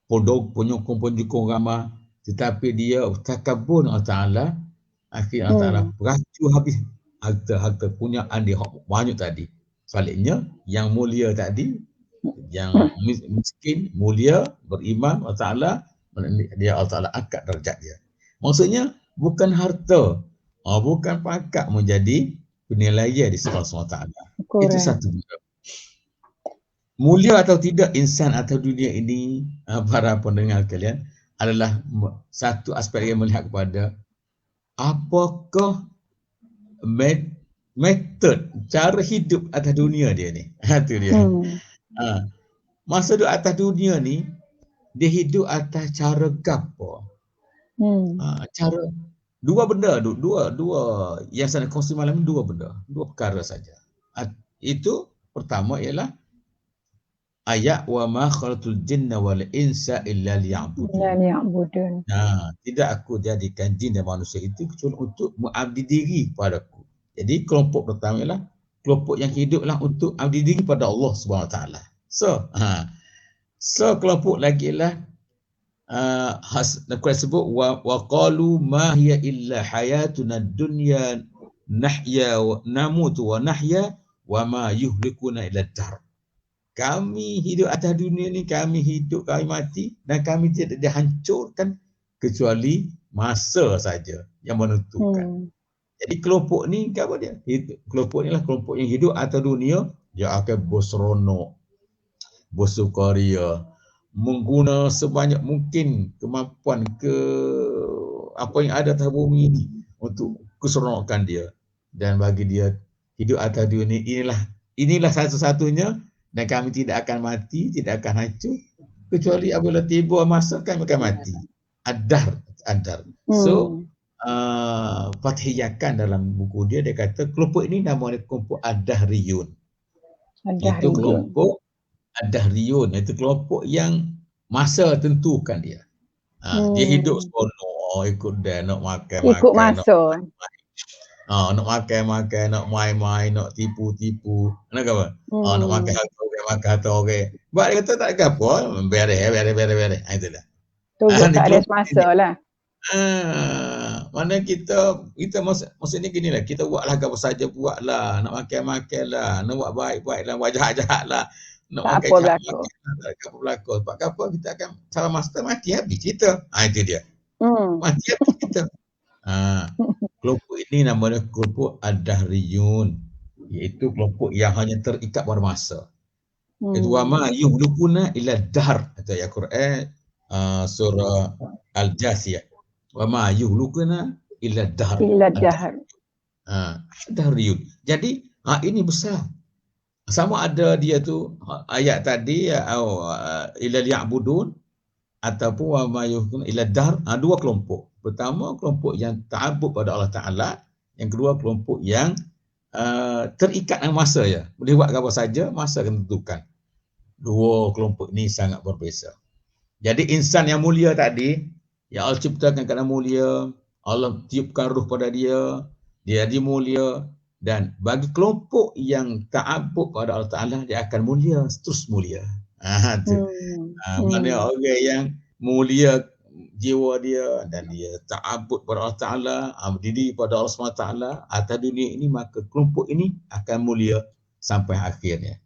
penyokong ramah, tetapi dia takabur Allah Ta'ala, akhirnya Allah Ta'ala beracu habis harta punyaan dia banyak tadi. Sebaliknya yang mulia tadi, yang miskin, mulia, beriman Allah Ta'ala, dia Allah Ta'ala angkat darjat dia. Maksudnya bukan harta, bukan pangkat menjadi penilaian di sisi Allah SWT. Itu satu benda. Mulia atau tidak insan atau dunia ini, para pendengar kalian, adalah satu aspek yang melihat kepada apakah metod, cara hidup atas dunia dia ni. Itu dia. Masa duduk atas dunia ni, dia hidup atas cara gapo. Cara dua benda, dua yang saya kongsi malam, dua benda, dua perkara saja. Itu pertama ialah ayat wa ma khalaqtul jinna wal insa illa liya'budun. Tidak aku jadikan jin dan manusia itu kecuali untuk mengabdi diri kepadaku. Jadi kelompok pertama ialah kelompok yang hiduplah untuk abdi diri pada Allah Subhanahu Wa Taala. So kelompok lagi ialah Al-Quran sebut wa qalu ma hiya illa hayatuna dunya nahya wa namutu wa nahya wa ma yuhlikuna illa dahr. Kami hidup atas dunia ni, kami hidup, kami mati dan kami tidak dihancurkan kecuali masa saja yang menentukan. Jadi kelompok ni apa dia? Kelompok ni lah kelompok yang hidup atas dunia dia akan berseronok, bersukaria, mengguna sebanyak mungkin kemampuan apa yang ada atas bumi ini untuk keseronokan dia. Dan bagi dia hidup atas dunia inilah satu-satunya, dan kami tidak akan mati, tidak akan hancur kecuali apabila tiba masa kami akan mati. Adar. So Fathiyakan dalam buku dia kata kelompok ini namanya kelompok Ad-Dahriyun. Itu kelompok Ad-Dahriyun, itu kelompok yang masa tentukan dia. Dia hidup seronok, ikut dia, nak makan, ikut masa. Nak makan, nak main-main, nak tipu-tipu. Nak apa? Nak makan harta orang. Sebab dia kata tak ada apa, beres. Itu dah. Tak ada semasa lah. Mana kita maksudnya gini lah, kita buatlah apa saja buatlah, nak makan lah, nak buat baik lah, buat jahat lah, nak tak makan apa berlaku. Tak apa berlaku. Sebab apa kita akan salah masa mati habis kita. Itu dia. Mati habis kita. Kelompok ini namanya kelompok Ad-Dahriyun, iaitu kelompok yang hanya terikat pada masa. Itu wa ma yuhlikuna illa dahr, kata ayat Quran surah Al-Jasiyah. Wa ma yuhlikuna illa dahr. Dahriyun. Jadi ini besar. Sama ada dia tu ayat tadi ila liya'budun ataupun wa ma yuhlikuna illa dahr. Dua kelompok. Pertama kelompok yang ta'abbud pada Allah Ta'ala, yang kedua kelompok yang terikat dengan masa ya. Boleh buat apa saja, masa akan tentukan. Dua kelompok ini sangat berbeza. Jadi insan yang mulia tadi, yang Allah ciptakan kerana mulia, Allah tiupkan ruh pada dia mulia, dan bagi kelompok yang ta'abbud pada Allah Ta'ala, dia akan mulia, terus mulia. Mana orang yang mulia jiwa dia dan dia ta'abbud pada Allah Ta'ala, berdiri pada Allah SWT atas dunia ini, maka kelompok ini akan mulia sampai akhirnya.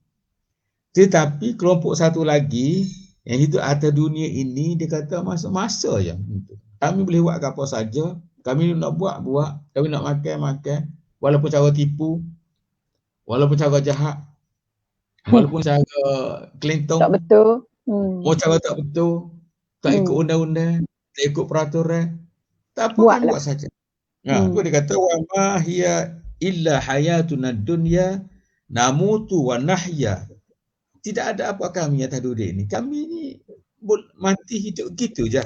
Tetapi kelompok satu lagi yang hidup atas dunia ini, dia kata masa-masa yang kami boleh buat apa saja, kami nak buat, kami nak makan, walaupun cara tipu, walaupun cara jahat, walaupun cara kelentong, tak betul, mau cara tak betul, tak ikut undang-undang, tak ikut peraturan, tak apa, kami buat saja. Itu dia kata wa ma hiya illa hayatuna dunya namutu wa nahya. Tidak ada apa kami atas dunia ini. Kami ni mati hidup gitu je.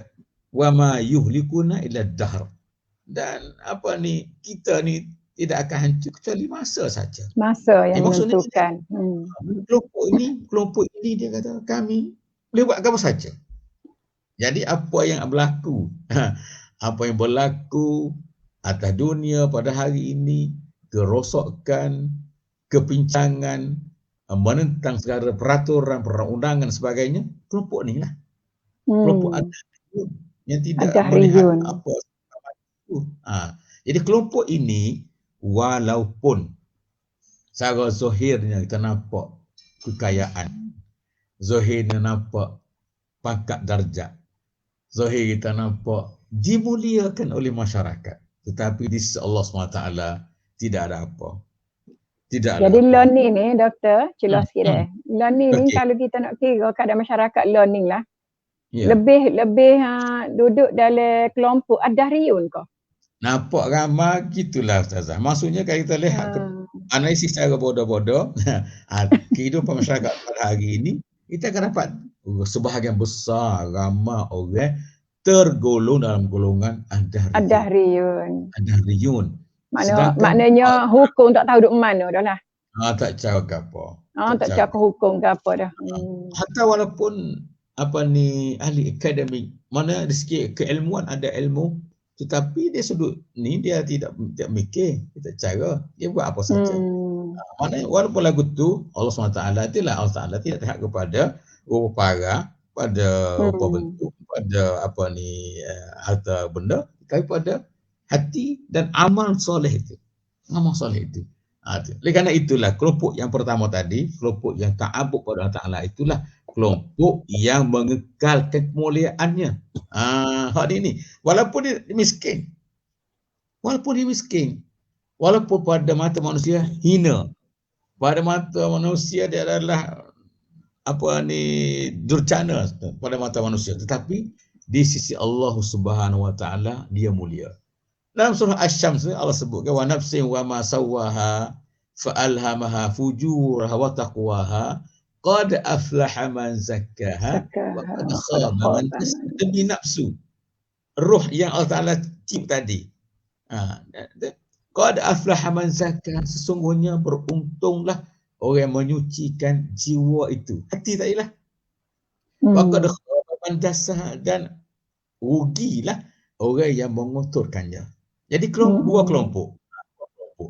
Wa ma yuhlikuna illa dahr. Dan kita ni tidak akan hancur kecuali masa saja. Masa yang menentukan. Kelompok ini dia kata kami boleh buat apa saja. Jadi apa yang berlaku atas dunia pada hari ini, kerosakan, kepincangan, menentang segala peraturan, perundangan sebagainya, kelompok ni lah. Kelompok Ad-Dahriyun yang tidak melihat apa. Jadi kelompok ini, walaupun secara zahirnya kita nampak kekayaan, zahirnya nampak pangkat darjat, zahir kita nampak dimuliakan oleh masyarakat, tetapi di sisi Allah SWT tidak ada apa. Jadi learning ni doktor, celah sikit learning ni kalau kita nak kira keadaan masyarakat learning lah, lebih duduk dalam kelompok Ad-Dahriyun kau. Nampak ramai gitulah Ustazah. Maksudnya kalau kita lihat analisis secara bodoh-bodoh kehidupan masyarakat pada hari ini, kita akan dapat sebahagian besar ramai orang tergolong dalam golongan Ad-Dahriyun. Maknanya hukum tak tahu duduk mana dah lah. Tak cakap apa. Tak cakap hukum ke apa dah. Hatta walaupun ahli akademik, mana dari segi keilmuan ada ilmu, tetapi dia sudut ni dia tidak mikir, kita cara dia buat apa saja. Mana walaupun lagu tu Allah SWT itulah Allah Taala tidak terhad kepada rupa parah, pada rupa bentuk, pada harta benda, tapi pada hati dan amal soleh itu. Oleh kerana itulah kelompok yang pertama tadi, kelompok yang ta'abbud pada Allah Ta'ala, itulah kelompok yang mengekalkan kemuliaannya. Hak ini, walaupun dia miskin, walaupun pada mata manusia hina, pada mata manusia dia adalah durjana pada mata manusia, tetapi di sisi Allah Subhanahu wa taala dia mulia. Dalam surah Asy-Syams Allah sebutkan wa nafsin wa ma sawwaha fa alhamaha fujuraha wa taqwaha qad aflaha man zakkaha wa qad khaba man dassaha nafsu. Ruh yang Allah Taala cipta tadi. Qad aflaha man zakkaha, sesungguhnya beruntunglah orang yang menyucikan jiwa itu. Hati tadilah. Wa qad khaba man dassaha, dan rugilah orang yang mengotorkannya. Jadi dua kelompok.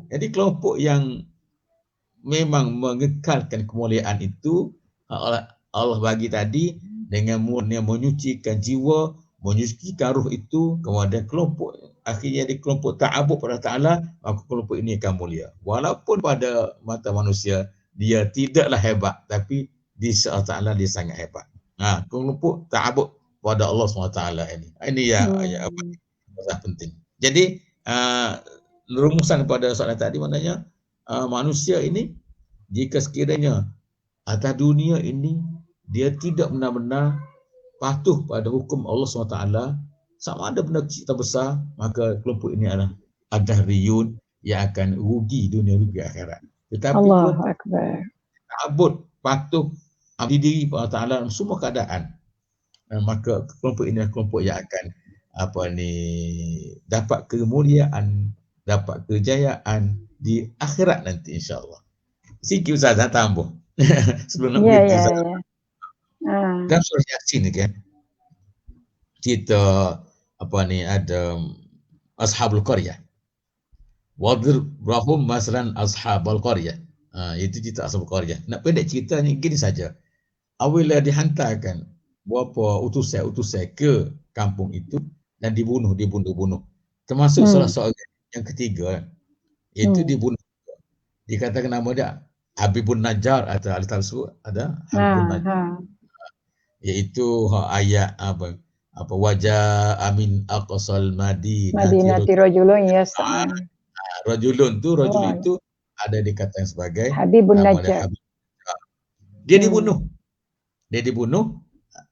Jadi kelompok yang memang mengekalkan kemuliaan itu Allah bagi tadi dengan murni menyucikan jiwa, menyucikan ruh itu. Kemudian kelompok akhirnya di kelompok ta'abud pada Ta'ala, maka kelompok ini akan mulia. Walaupun pada mata manusia dia tidaklah hebat, tapi di sisi Allah Ta'ala dia sangat hebat. Kelompok ta'abud pada Allah SWT ini. Ini yang penting. Jadi rumusan pada soalan tadi maknanya manusia ini jika sekiranya atas dunia ini dia tidak benar-benar patuh pada hukum Allah SWT, sama ada benda cipta besar, maka kelompok ini adalah ad-dahriyun yang akan rugi dunia rugi akhirat. Tetapi Allahu Akbar, ta'abud, patuh, abdi diri pada Allah dalam semua keadaan, maka kelompok ini adalah kelompok yang akan dapat kemuliaan, dapat kejayaan di akhirat nanti insya-Allah. Sikit Ustaz tambah sebelum nak berhenti Ustaz. Dan surah Yasin ni kan kita ada ashabul qaryah. Wadribhum masalan ashabul qaryah. Itu cerita ashabul qaryah. Nak pendek ceritanya gini saja. Apabila dihantarkan beberapa utusan ke kampung itu dan dibunuh. Termasuk salah seorang yang ketiga, itu dibunuh. Dikatakan nama dia Habibun Najjar atau al-Talsu ada Habibun Najjar. Iaitu ayat wajah amin aqsal madinati rajulun yas'a. Rajulun itu ada dikatakan sebagai Habibun Najjar. Dia dibunuh.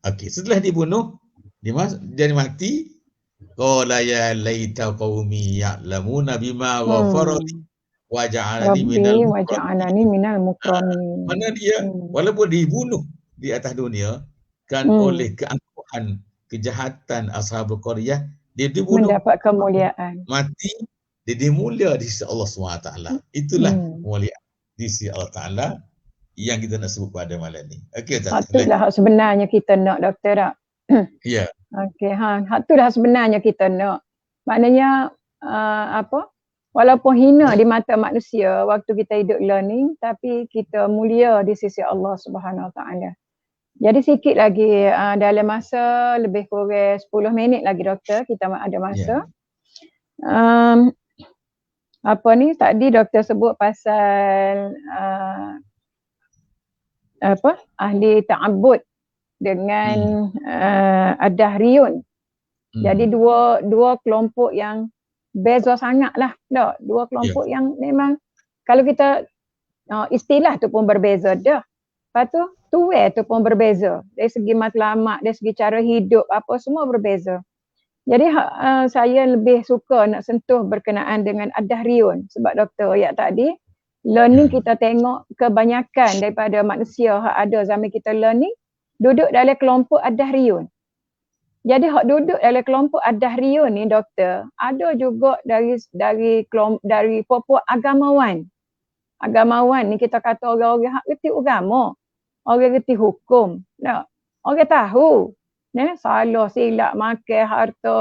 Okey, setelah dibunuh dia mati. Qala ya laita qaumi ya'lamuna bima ghafara li wa ja'alani minal mukramin. Mana dia walaupun dibunuh di atas dunia kan oleh keangkuhan kejahatan ashabul qaryah, dia dibunuh, mendapat kemuliaan, mati, dia dimulia di sisi Allah SWT. Itulah kemuliaan di sisi Allah Ta'ala yang kita nak sebut pada malam ni. Okey, itulah sebenarnya kita nak, doktor tak? Ya. Okey, itulah sebenarnya kita nak. Maknanya walaupun hina di mata manusia waktu kita hidup learning, tapi kita mulia di sisi Allah Subhanahu Wa Taala. Jadi sikit lagi dalam masa lebih kurang 10 minit lagi doktor, kita ada masa. Tadi doktor sebut pasal ahli ta'abbud dengan ad-dahriyun. Jadi dua kelompok yang beza sangatlah, tak? Dua kelompok yang memang kalau kita istilah tu pun berbeza dah. Lepas tu tuai tu pun berbeza. Dari segi matlamat, dari segi cara hidup, apa semua berbeza. Jadi saya lebih suka nak sentuh berkenaan dengan ad-dahriyun. Sebab doktor ayat tadi, learning kita tengok kebanyakan daripada manusia yang ada zaman kita learning, duduk dalam kelompok ad-dahriyun. Jadi hak duduk dalam kelompok ad-dahriyun ni doktor, ada juga dari puak-puak agamawan. Agamawan ni kita kata orang-orang hak reti agama. Orang reti hukum. Tak? Orang tahu. Salah silap makan harta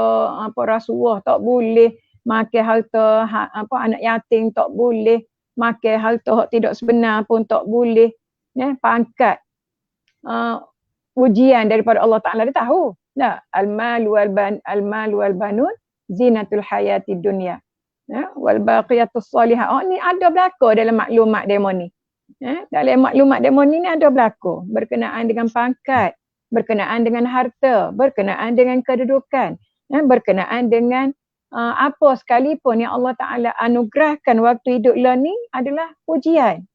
rasuah tak boleh. Makan harta anak yatim tak boleh. Makan harta hak tidak sebenar pun tak boleh. Pangkat. Ujian daripada Allah Ta'ala dia tahu. Tak? Al-mal wal banun zinatul hayati dunia. Wal baqiyatus salihah. Ni ada berlaku dalam maklumat demo ni. Dalam maklumat demo ni ada berlaku berkenaan dengan pangkat, berkenaan dengan harta, berkenaan dengan kedudukan, berkenaan dengan apa sekalipun yang Allah Ta'ala anugerahkan waktu hidup learning adalah ujian.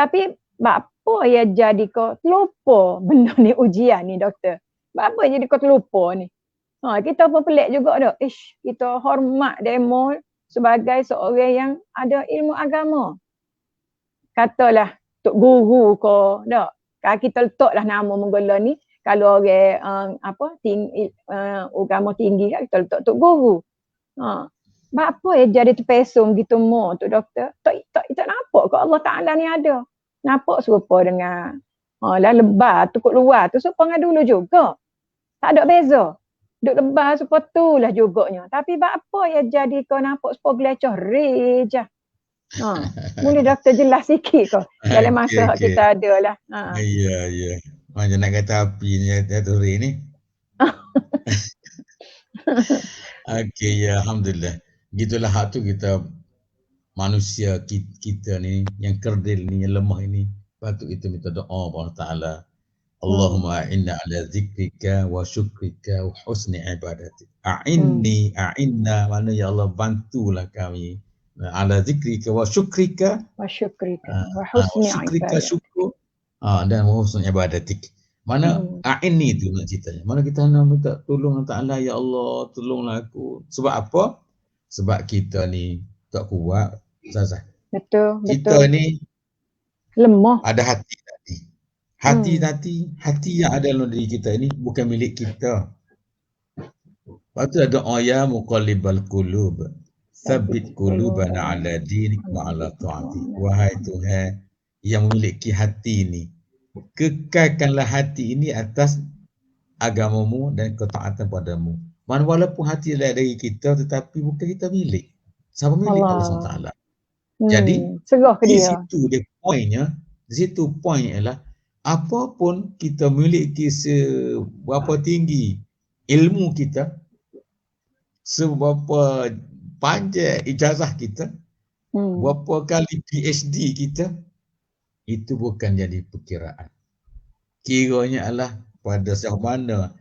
Tapi apa ya jadi kau terlupa benda ni ujian ni doktor? Apa jadi kau terlupa ni? Kita pun pelik juga dah. Kita hormat demo sebagai seorang yang ada ilmu agama. Katalah tok guru ko dak. Kalau kita letaklah nama menggala ni, kalau orang agama tinggi kan kita letak tok guru. Apa ya jadi terpesong gitu mo tu doktor? Tak nampak kok Allah Taala ni ada. Nampak serupa dengan lah lebar tu kat luar tu serupa dengan dulu juga. Tak ada beza. Duk lebar serupa tu lah juganya. Tapi apa ya jadi kau nampak serupa gelecoh reja. Boleh doktor jelas sikit kau dalam masa Okay. kita ada lah. Ya. Macam nak kata api ni, Turi ni. Okey, ya, Alhamdulillah. Gitulah hak tu kita manusia kita ni yang kerdil ni, yang lemah ini, patut kita minta doa Allah Ta'ala. Allahumma a'inna ala zikrika wa syukrika wa husni ibadatik. A'inna, mana ya Allah bantulah kami. Ala zikrika wa syukrika wa husni ibadatik. Syukur dan wa husni ibadatik. Mana a'inni tu nak ceritanya. Mana kita nak minta tolong Allah Ta'ala, ya Allah tolonglah aku. Sebab apa? Sebab kita ni tak kuat. Zazah. Betul. Kita ni lemah. ada hati tadi. Hati yang ada dalam diri kita ini bukan milik kita. Lepas tu ada ya muqallibal qulub, tsabbit qulubana ala dinik wa ala ta'atik. Wahai Tuhan yang memiliki hati ini, kekalkanlah hati ini atas agamamu dan ketaatan padamu. Walaupun hati dari kita tetapi bukan kita milik. Siapa milik Allah SWT. Jadi di situ dia poinnya, di situ poin ialah apapun kita miliki seberapa tinggi ilmu kita, seberapa panjang ijazah kita, berapa kali PhD kita, itu bukan jadi perkiraan. Kiranya adalah pada sejauh mana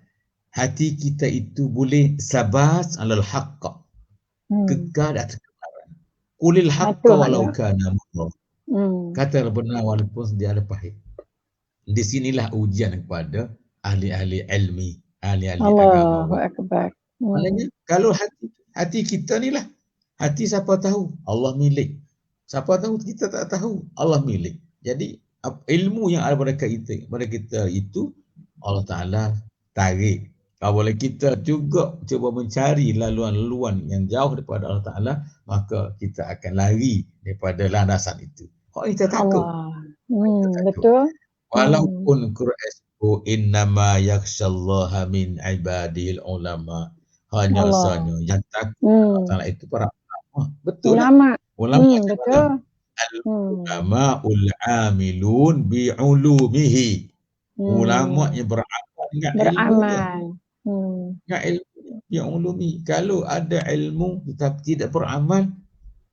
hati kita itu boleh sabat alal haqq, kekal atas kebenaran. Qulil haqqa walau kana murra. Katalah benar walaupun dia ada pahit. Di sinilah ujian kepada ahli-ahli ilmi, ahli-ahli agama. Allahu akbar. Maknanya kalau hati kita ni lah, hati siapa tahu Allah milik. Siapa tahu kita tak tahu Allah milik. Jadi ilmu yang ada pada kita itu Allah Ta'ala tarik. Kalau kita juga cuba mencari laluan-laluan yang jauh daripada Allah Ta'ala, maka kita akan lari daripada landasan itu. Kita takut. Betul. Walaupun Quran itu innama yakhshallaha min ibadil ulama. Hanya sahaja yang takut Allah Ta'ala itu para ulama. Betul lah. Ulama betul. Ulama amilun bi'ulumihi. Ulama yang beramal dengan ilmu. Dengan ilmu yang ulumi. Kalau ada ilmu tetapi tidak beramal,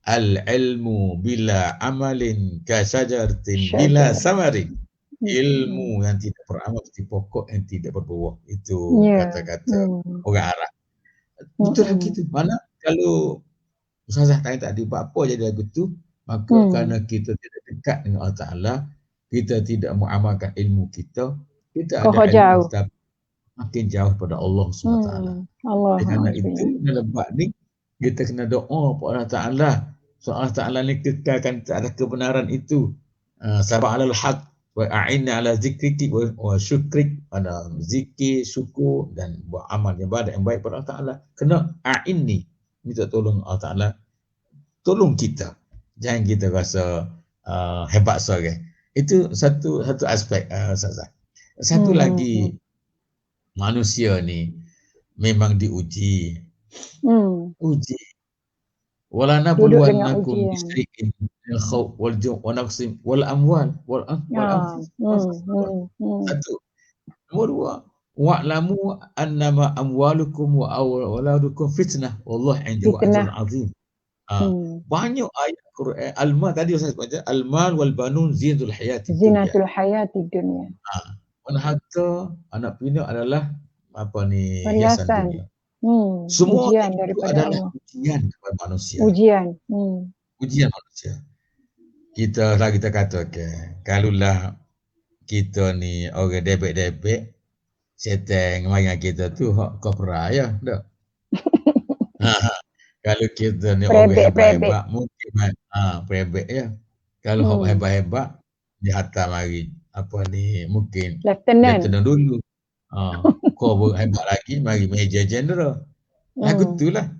al-ilmu bila amalin kasajaratin bila samarin. Ilmu yang tidak beramal seperti pokok yang tidak berbuah. Itu kata-kata orang Arab. Betul lah gitu. Mana kalau Ustazah tanya tadi apa jadi lagu tu, maka kerana kita tidak dekat dengan Allah Ta'ala, kita tidak mengamalkan ilmu kita ada ilmu kita makin jauh pada Allah SWT. Kerana itu dalam bab ni kita kena doa kepada Allah Ta'ala. So Allah Ta'ala ni kekalkan atas kebenaran itu. Sabah alal haq wa a'inna ala zikriki wa syukrik, pada zikir, syukur dan buat amal ibadat yang baik pada Allah Ta'ala. Kena a'inni, minta tolong Allah Ta'ala, tolong kita. Jangan kita rasa hebat seorang. Itu satu aspek Ustazah. Satu lagi, manusia ni memang diuji. Uji. Wala nabluwannakum bisyai'in minal khawf wal ju' wa naqsin wal amwal wal anfus. Satu. Nombor dua, wa'lamu annama amwalukum wa awladukum fitnah wallahu 'indahu ajrun 'azim. Banyak ayat Quran. Al-mal tadi saya baca, al-mal wal banun zinatul hayati dunya. Harta, anak pinak adalah hiasan dunia. Semua itu adalah ujian kepada manusia. Ujian manusia. kita katakan, kalaulah kita ni orang debek-debek, setan mari kita tu hak kopra ya, tak? Kalau kita ni orang Prebek. hebat-hebat, mungkin prebek ya. Kalau hak hebat-hebat, dihantar mari apa ni, mungkin Lieutenant. lieutenant dulu. Kau hebat lagi, mari Major General. Lagu tu lah.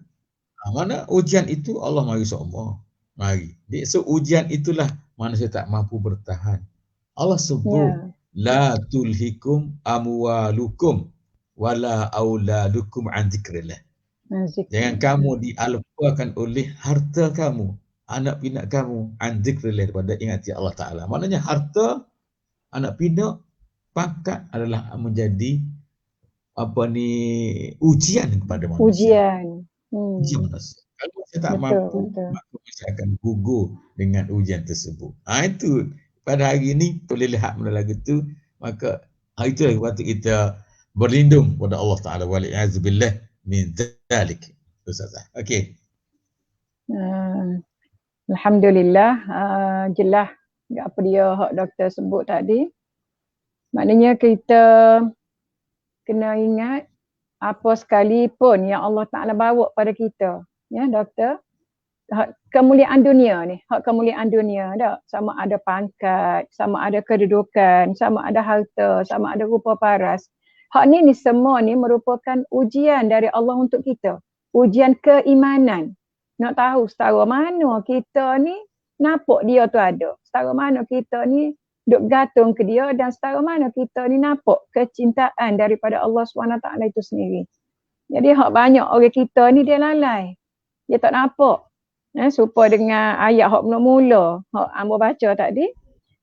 Mana ujian itu Allah mari semua. Mari. So ujian itulah manusia tak mampu bertahan. Allah sebut, la tulhikum amwalukum wala auladukum an zikrillah. Jangan kamu dialpakan oleh harta kamu, anak pinak kamu, an zikrillah, daripada ingati Allah Ta'ala. Maknanya harta, anak pinak, pangkat adalah menjadi ujian kepada manusia. Ujian manusia. Kalau saya tak mampu, maka saya akan gugur dengan ujian tersebut. Itu pada hari ini boleh lihat benda lagu tu, maka itulah waktu kita berlindung kepada Allah Ta'ala, wali'azubillah min dzalik. Ustazah. Okey. Alhamdulillah, jelas apa dia hak doktor sebut tadi. Maknanya kita kena ingat apa sekalipun yang Allah Ta'ala bawa pada kita, ya doktor, hak kemuliaan dunia ni, hak kemuliaan dunia tak? Sama ada pangkat, sama ada kedudukan, sama ada harta, sama ada rupa paras. Hak ni semua ni merupakan ujian dari Allah untuk kita. Ujian keimanan. Nak tahu setara mana kita ni nampak dia tu ada. Setara mana kita ni duk gantung ke dia, dan setara mana kita ni nampak kecintaan daripada Allah SWT itu sendiri. Jadi hak banyak orang kita ni dia lalai. Dia tak nampak. Supaya dengan ayat hak mula-mula hak hamba baca tadi,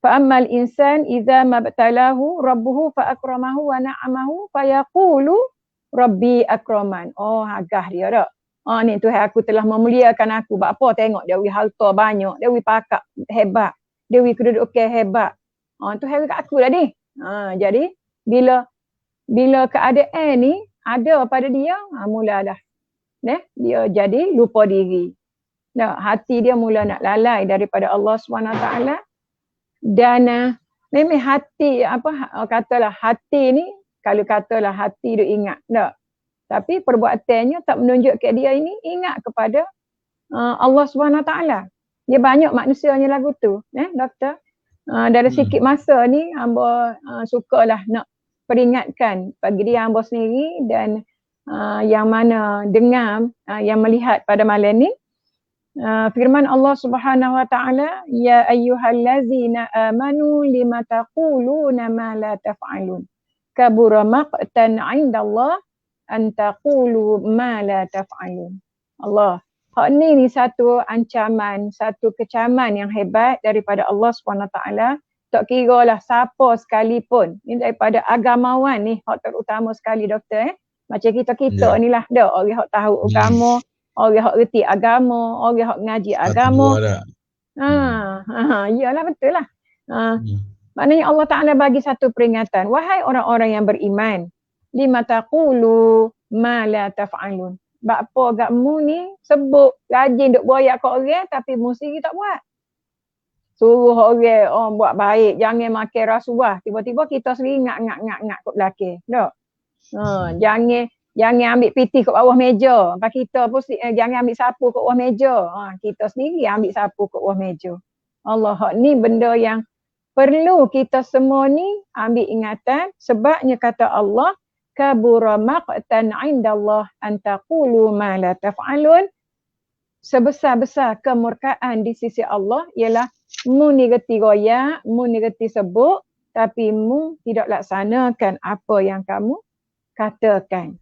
fa ammal insan idza mabtalahu rabbuhu fa akramahu wa na'amahu fa yaqulu rabbi akraman. Agah dia dak. Ni Tuhan aku telah memuliakan aku. Buat apa tengok dia harta banyak, dia pakak hebat, dia kedudukan hebat. Tuhan kat aku dah ni. Jadi bila keadaan ni ada pada dia, mulalah dia jadi lupa diri. Hati dia mula nak lalai daripada Allah SWT. Dan memang hati, katalah hati ni, kalau katalah hati dia ingat, tak? Tapi perbuatannya tak menunjuk ke dia ini ingat kepada Allah SWT. Dia banyak manusianya lagu tu, doktor. Dari sikit masa ni, hamba sukalah nak peringatkan bagi dia hamba sendiri dan yang mana dengar, yang melihat pada malam ni. Firman Allah Subhanahu wa taala, ya ayyuhallazina amanu lima taquluna ma la taf'alun kabura maqtan 'indallah an taqulu ma la taf'alun. Allah, hak ni satu ancaman, satu kecaman yang hebat daripada Allah SWT. Tak kira lah siapa sekalipun, ni daripada agamawan ni hak terutama sekali doktor. Macam kita ni lah dah orang hak tahu agama, orang hak reti agama, orang hak ngaji agama. Iyalah betul lah. Maknanya Allah Ta'ala bagi satu peringatan. Wahai orang-orang yang beriman, lima taqulu ma la taf'alun. Bapa agakmu ni sebut rajin duk boyak kat orang tapi mu sendiri tak buat. Suruh orang buat baik, jangan makan rasuah. Tiba-tiba kita sendiri ngak kat belakang. Tak? Jangan ambil piti kat bawah meja. Lepas kita pun jangan ambil sapu kat bawah meja. Kita sendiri ambil sapu kat bawah meja. Allah, ni benda yang perlu kita semua ni ambil ingatan. Sebabnya kata Allah, kabura maqtan 'indallah an taqulu ma la taf'alun. Sebesar-besar kemurkaan di sisi Allah ialah mu ni reti royak, mu ni reti sebut, tapi mu tidak laksanakan apa yang kamu katakan.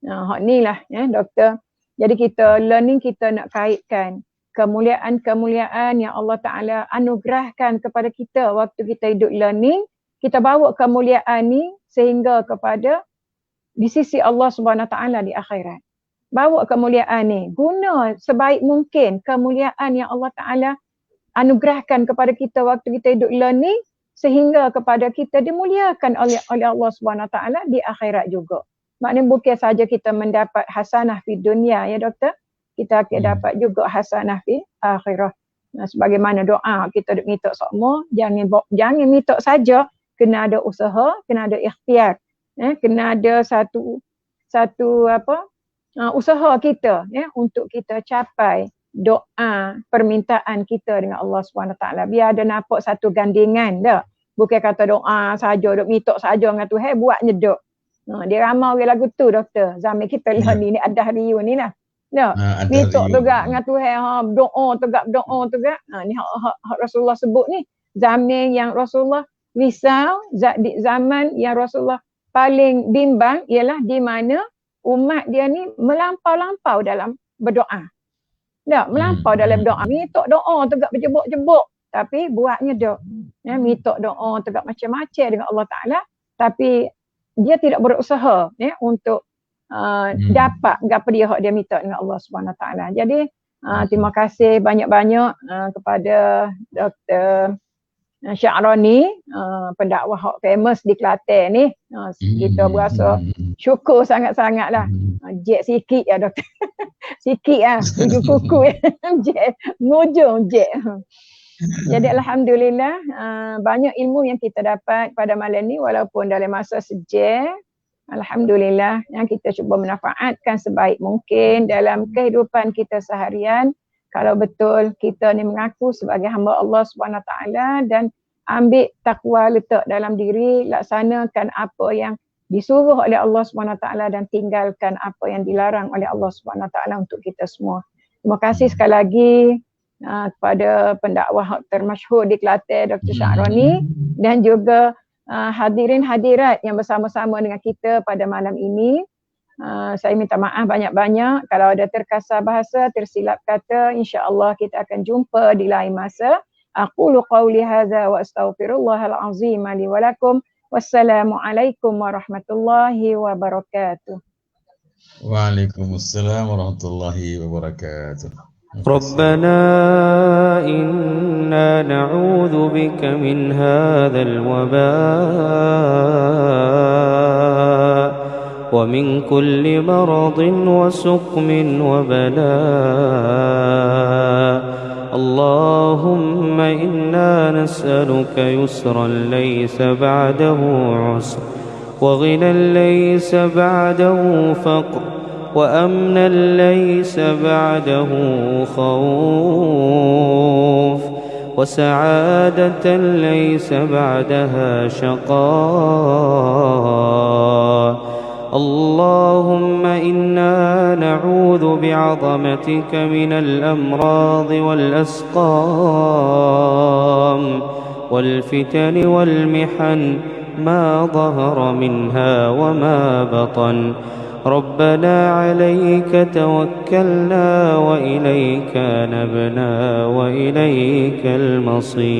Hak ni lah doktor. Jadi kita learning, kita nak kaitkan kemuliaan-kemuliaan yang Allah Ta'ala anugerahkan kepada kita waktu kita hidup learning. Kita bawa kemuliaan ni sehingga kepada di sisi Allah Subhanahu Ta'ala di akhirat. Bawa kemuliaan ni, guna sebaik mungkin kemuliaan yang Allah Ta'ala anugerahkan kepada kita waktu kita hidup learning sehingga kepada kita dimuliakan oleh Allah Subhanahu Ta'ala di akhirat juga. Maknanya bukan saja kita mendapat hasanah di dunia ya doktor, kita akan dapat juga hasanah di akhirah. sebagaimana doa kita duk minta semua, jangan minta saja, kena ada usaha, kena ada ikhtiar, kena ada satu usaha kita untuk kita capai doa permintaan kita dengan Allah SWT. Biar ada nampak satu gandingan dah. Bukan kata doa saja, duk minta saja dengan Tuhan, buatnya duk. Dia ramai orang lagu tu doktor. Zaman kita lah ni ada hari ni lah. Minta tegak dengan Tuhan, doa tegak. Ni hak Rasulullah sebut ni. Zaman yang Rasulullah risau, zaman yang Rasulullah paling bimbang ialah di mana umat dia ni melampau-lampau dalam berdoa. Melampau dalam doa. Minta doa tegak berjebuk-jebuk. Tapi buatnya dok. Minta doa tegak macam-macam dengan Allah Ta'ala. Tapi dia tidak berusaha untuk dapat apa dia minta dengan Allah Subhanahu Taala. Jadi terima kasih banyak-banyak kepada Dr. Sya'rani, pendakwah hak famous di Kelantan ni. Kita berasa syukur sangat-sangatlah. Jek sikit ya doktor. Sikit lah, ujung kuku ya. Jek, ngujung jek. Jadi alhamdulillah banyak ilmu yang kita dapat pada malam ni walaupun dalam masa sejam. Alhamdulillah yang kita cuba manfaatkan sebaik mungkin dalam kehidupan kita seharian. Kalau betul kita ni mengaku sebagai hamba Allah Subhanahu Taala dan ambil takwa letak dalam diri, laksanakan apa yang disuruh oleh Allah Subhanahu Taala dan tinggalkan apa yang dilarang oleh Allah Subhanahu Taala untuk kita semua. Terima kasih sekali lagi kepada pendakwah termasyhur di Kelantan Dr. Sya'rani dan juga hadirin hadirat yang bersama-sama dengan kita pada malam ini. Saya minta maaf banyak-banyak kalau ada terkasar bahasa, tersilap kata. InsyaAllah kita akan jumpa di lain masa. Aqulu qawli hadza wa astaghfirullahal azim li wa lakum. Wassalamualaikum warahmatullahi wabarakatuh. Waalaikumsalam warahmatullahi wabarakatuh. ربنا إنا نعوذ بك من هذا الوباء ومن كل مرض وسقم وبلاء اللهم إنا نسألك يسرا ليس بعده عسر وغنى ليس بعده فقر وأمنا ليس بعده خوف وسعادة ليس بعدها شقاء اللهم إنا نعوذ بعظمتك من الأمراض والأسقام والفتن والمحن ما ظهر منها وما بطن ربنا عليك توكلنا وإليك نبنا وإليك المصير